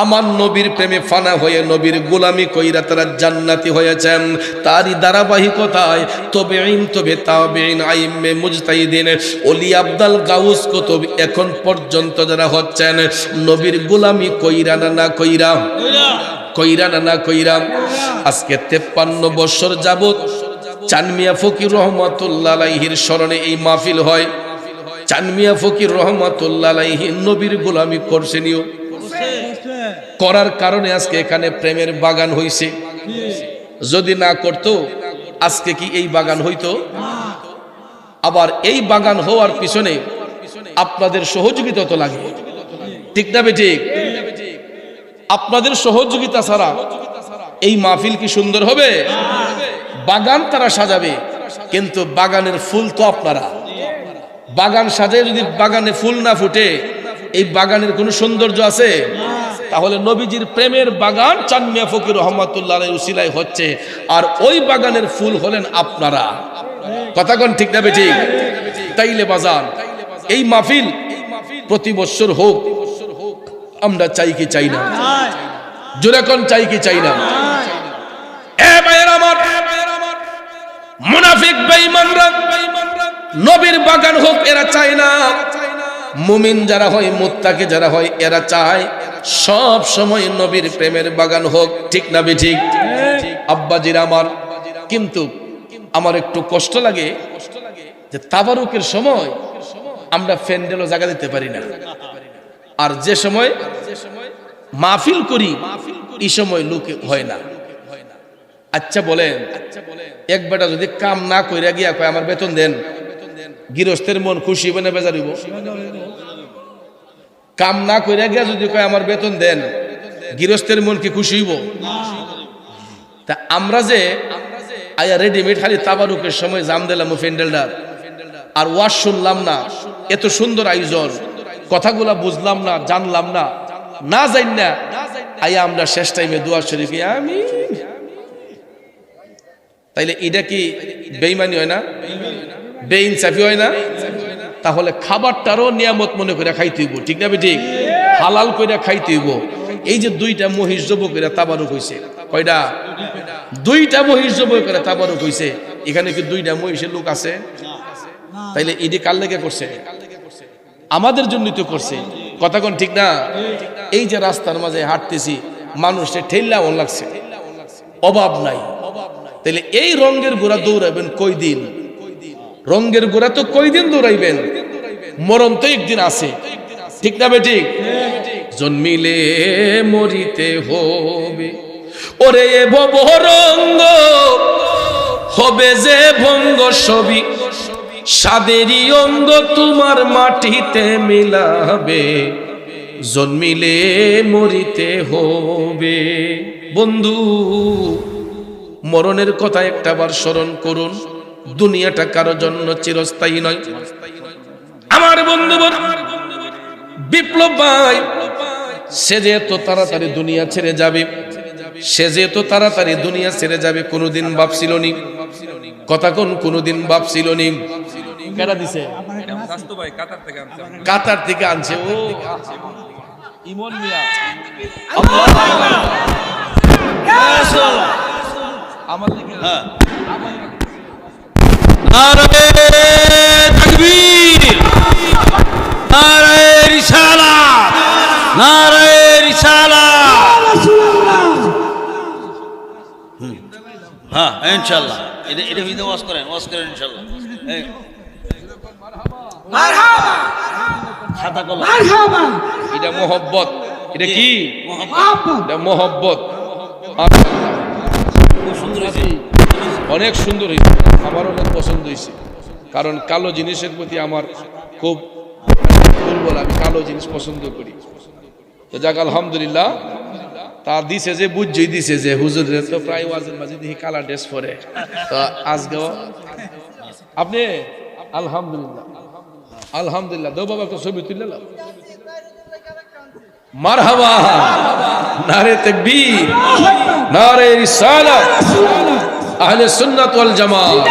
আমার নবীর প্রেমে ফানা হয়ে নবীর গোলামি কইরা তারা জান্নাতি হয়েছেন। তারই ধারাবাহিকতায় তবেঈন, তবে তাবেঈন, আইম্মে মুজতাহিদিন, ওলি, আবদাল, গাউস, কুতুব এখন পর্যন্ত যারা হচ্ছেন, নবীর গোলামি কইরা না না কইরা, কইরা না না কইরা। আজকে 53 বছর যাবত চানমিয়া ফকির রহমাতুল্লাহ আলাইহির স্মরণে এই মাহফিল হয়। চানমিয়া ফকির রহমাতুল্লাহ আলাইহি নবীর গোলামি করছেনিও, করার কারণে আজকে এখানে প্রেমের বাগান হইছে। যদি না করতো আজকে কি এই বাগান হইতো? আবার এই বাগান হওয়ার পিছনে আপনাদের সহযোগিতা তো লাগবে, ঠিক না বেঠিক? আপনাদের সহযোগিতা ছাড়া এই মাহফিল কি সুন্দর হবে? বাগান তারা সাজাবে, কিন্তু বাগানের ফুল তো আপনারা। বাগান সাজায় যদি বাগানে ফুল না ফুটে, এই বাগানের কোনো সৌন্দর্য আছে? তাহলে নবীজির প্রেমের বাগান চানমিয়া ফকির রহমাতুল্লাহ আলাইহির উসিলায় হচ্ছে, আর ওই বাগানের ফুল হলেন আপনারা। কথা কোন ঠিক না বেঠিক? তাইলে বাজান, এই মাহফিল প্রতি বছর হোক, আমরা চাই কি চাই না? জোরে কোন চাই কি চাই না? এ ভাইয়েরা আমার, মুনাফিক বেঈমানরা নবীর বাগান হোক এরা চায় না। মুমিন যারা হয়, মুত্তাকি যারা হয়, এরা চায় সব সময় নবীর প্রেমের বাগান হোক। ঠিক না বেঠিক? আব্বাজিরা আমার, কিন্তু আমার একটু কষ্ট লাগে যে তাবারুকের সময় আমরা প্যান্ডেলও জায়গা দিতে পারি না, আর যে সময় মাহফিল করি এই সময় লোক হয় না। আচ্ছা বলেন, এক বেটা যদি কাম না কইরা গিয়া কয় আমার বেতন দেন, গৃহস্থের মন খুশি হবে না বেজার হইব? কাম না কইরা গিয়া যদি কয় আমার বেতন দেন, গৃহস্থের মন কি খুশি হইব? তা আমরা যে আয়া রেডিমেড খালি তাবারুকের সময় জাম দিলাম প্যান্ডেলটা, আর ওয়াজ শুনলাম না, এত সুন্দর আয়োজন, কথাগুলা বুঝলাম না, জানলাম না, না জান না আয়া আমরা শেষ টাইমে দুয়া শরীফে আমিন, তাইলে এটা কি বেঈমানি হয় না? বেইনসাফি হয় না? তাহলে খাবারটারও নিয়ামত মনে করে খাইতে হইব। ঠিক না ঠিক? হালাল কইরা খাইতে হইব। এই যে দুইটা মহিষ জব করে তাবারুক হইছে, কয়টা? দুইটা মহিষ জব করে তাবারুক হইছে। এখানে কি দুইটা মহিষের লোক আছে? তাইলে ইডি কার লেগে করছে? আমাদের জন্যই তো করছে। কথা কোন ঠিক না? এই যে রাস্তার মাঝে হাঁটতেছি, মানুষের ঠেল্লা অন লাগছে, অভাব নাই। তাইলে এই রঙের গোড়া দৌড়াবেন কই দিন? রঙের গোড়া তো কই দিন দৌড়াইবেন? মরণ তো একদিন আছে। ঠিক না বেঠিক? জন্মিলে মরিতে হবে, ওরে ভব রঙ্গ হবে যে ভঙ্গ সবই, সাদেরই অঙ্গ তোমার মাটিতে মিলাবে, জন্মিলে মরিতে হবে। বন্ধু, মরণের কথা একটাবার স্মরণ করুন। দুনিয়াটা কারো জন্য চিরস্থায়ী নয়। আমার বন্ধু বিপ্লব ভাই, সে যে এত তাড়াতাড়ি দুনিয়া ছেড়ে যাবে, সে যে এত তাড়াতাড়ি দুনিয়া ছেড়ে যাবে কোনোদিন ভাবছিল নি? কথা কোন কোনোদিন ভাবছিল নি? কেডা দিছে? কাতার থেকে আনছে। ও ইমন মিয়া, আমার থেকে নারে তাকবীর, নারে রিসালাত, নারে রিসালাত। হ্যাঁ ইনশাআল্লাহ, এটা ভিডিও ওয়াজ করেন ইনশাআল্লাহ। মারহাবা, খাতা কলম, মারহাবা। এটা মোহব্বত। এটা কি? এটা মোহব্বত। খুব সুন্দর হয়েছে, অনেক সুন্দর হয়েছে, আমার অনেক পছন্দ হয়েছে। কারণ কালো জিনিসের প্রতি আমার খুব দুর্বল, আমি কালো জিনিস পছন্দ করি। তো যাক আলহামদুলিল্লাহ, তা দিছে যে বুঝছই দিছে যে হুজুরের তো প্রায় ওয়াজের মাঝে দেখি কালা ড্রেস পরে, তো আজকেও আপনি আলহামদুলিল্লাহ আলহামদুলিল্লাহ দো বাবা একটা ছবি তুলে নাও। মারহাবা, নারে তাকবীর, নারে রিসালাত, আহলে সুন্নাত ওয়াল জামাত।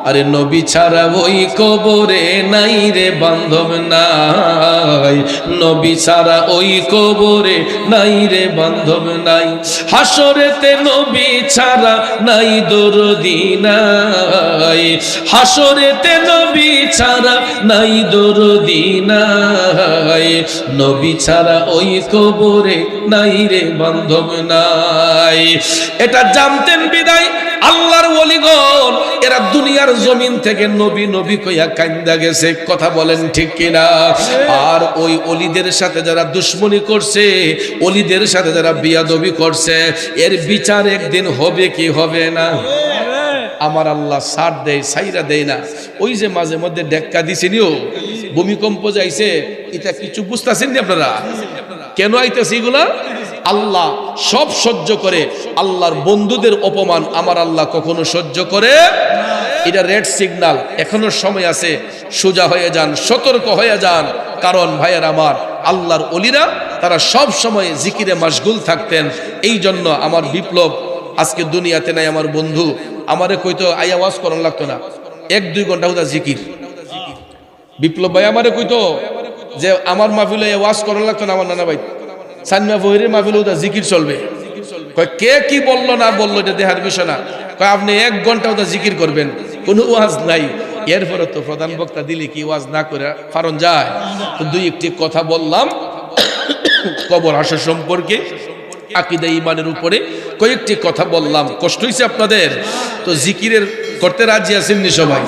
আরে নবী ছাড়া ওই কবরে নাই রে বান্ধব নাই, নবী ছাড়া ওই কবরে নাই রে বান্ধব নাই, হাসরেতে নবী ছাড়া নাই দরদি নাই, হাসরেতে নবী ছাড়া নাই দরদি নাই, নবী ছাড়া ওই কবরে নাই রে বান্ধব নাই। এটা জানতেন বিদায় আল্লাহর ওলিগণ এরা দুনিয়ার জমিন থেকে নবী নবী কইয়া কান্দা গেছে। কথা বলেন ঠিক কিনা? আর ওই অলিদের সাথে যারা দুশ্মনী করছে, অলিদের সাথে যারা বিয়াদবি করছে, এর বিচার একদিন হবে কি হবে না? আমার আল্লাহ সার দেয়, সাইরা দেয় না। ওই যে মাঝে মধ্যে ডেক্কা দিছিনিও, ভূমিকম্প যাইছে, এটা কিছু বুঝতেছেন নি আপনারা? কেন আইতেছে এগুলা? আল্লাহ সব সহ্য করে, আল্লাহর বন্ধুদের অপমান আমার আল্লাহ কখনো সহ্য করে? এটা রেড সিগন্যাল, এখনো সময় আছে, সোজা হয়ে যান, সতর্ক হয়ে যান। কারণ ভাইয়ের আমার, আল্লাহর ওলিরা তারা সব সময় জিকিরে মাশগুল থাকতেন। এই জন্য আমার বিপ্লব আজকে দুনিয়াতে নাই। আমার বন্ধু আমারে কইতো আইয়া ওয়াজ করান লাগতো না, 1-2 ঘন্টা হুদা জিকির। বিপ্লব ভাই আমারে কইতো যে আমার মাহফিলে ওয়াজ করার লাগতো না আমার নানা ভাই সানমা ফহিরের মাহফিলে ওটা জিকির চলবে কয় কে কি বললো না বললো এটা দেহার বিষয় না কয় আপনি 1 ঘন্টা ওটা জিকির করবেন কোনো ওয়াজ নাই এরপরে তো প্রধান বক্তা দিলে কি ওয়াজ না করে ফারণ যায় তো 2-1টি কথা বললাম কবর আসর সম্পর্কে আকীদা ঈমানের উপরে কয়েকটি কথা বললাম কষ্ট হইছে আপনাদের তো জিকিরের করতে রাজি আছেন নি সবাই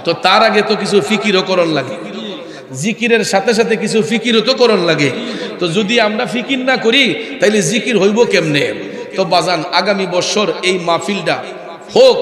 তো তার আগে তো কিছু ফিকিরও করণ লাগে জিকিরের সাথে সাথে কিছু ফিকিরও তো করণ লাগে তো যদি আমরা ফিকির না করি তাইলে জিকির হইব কেমনে তো বাজান আগামী বছর এই মাহফিলটা হোক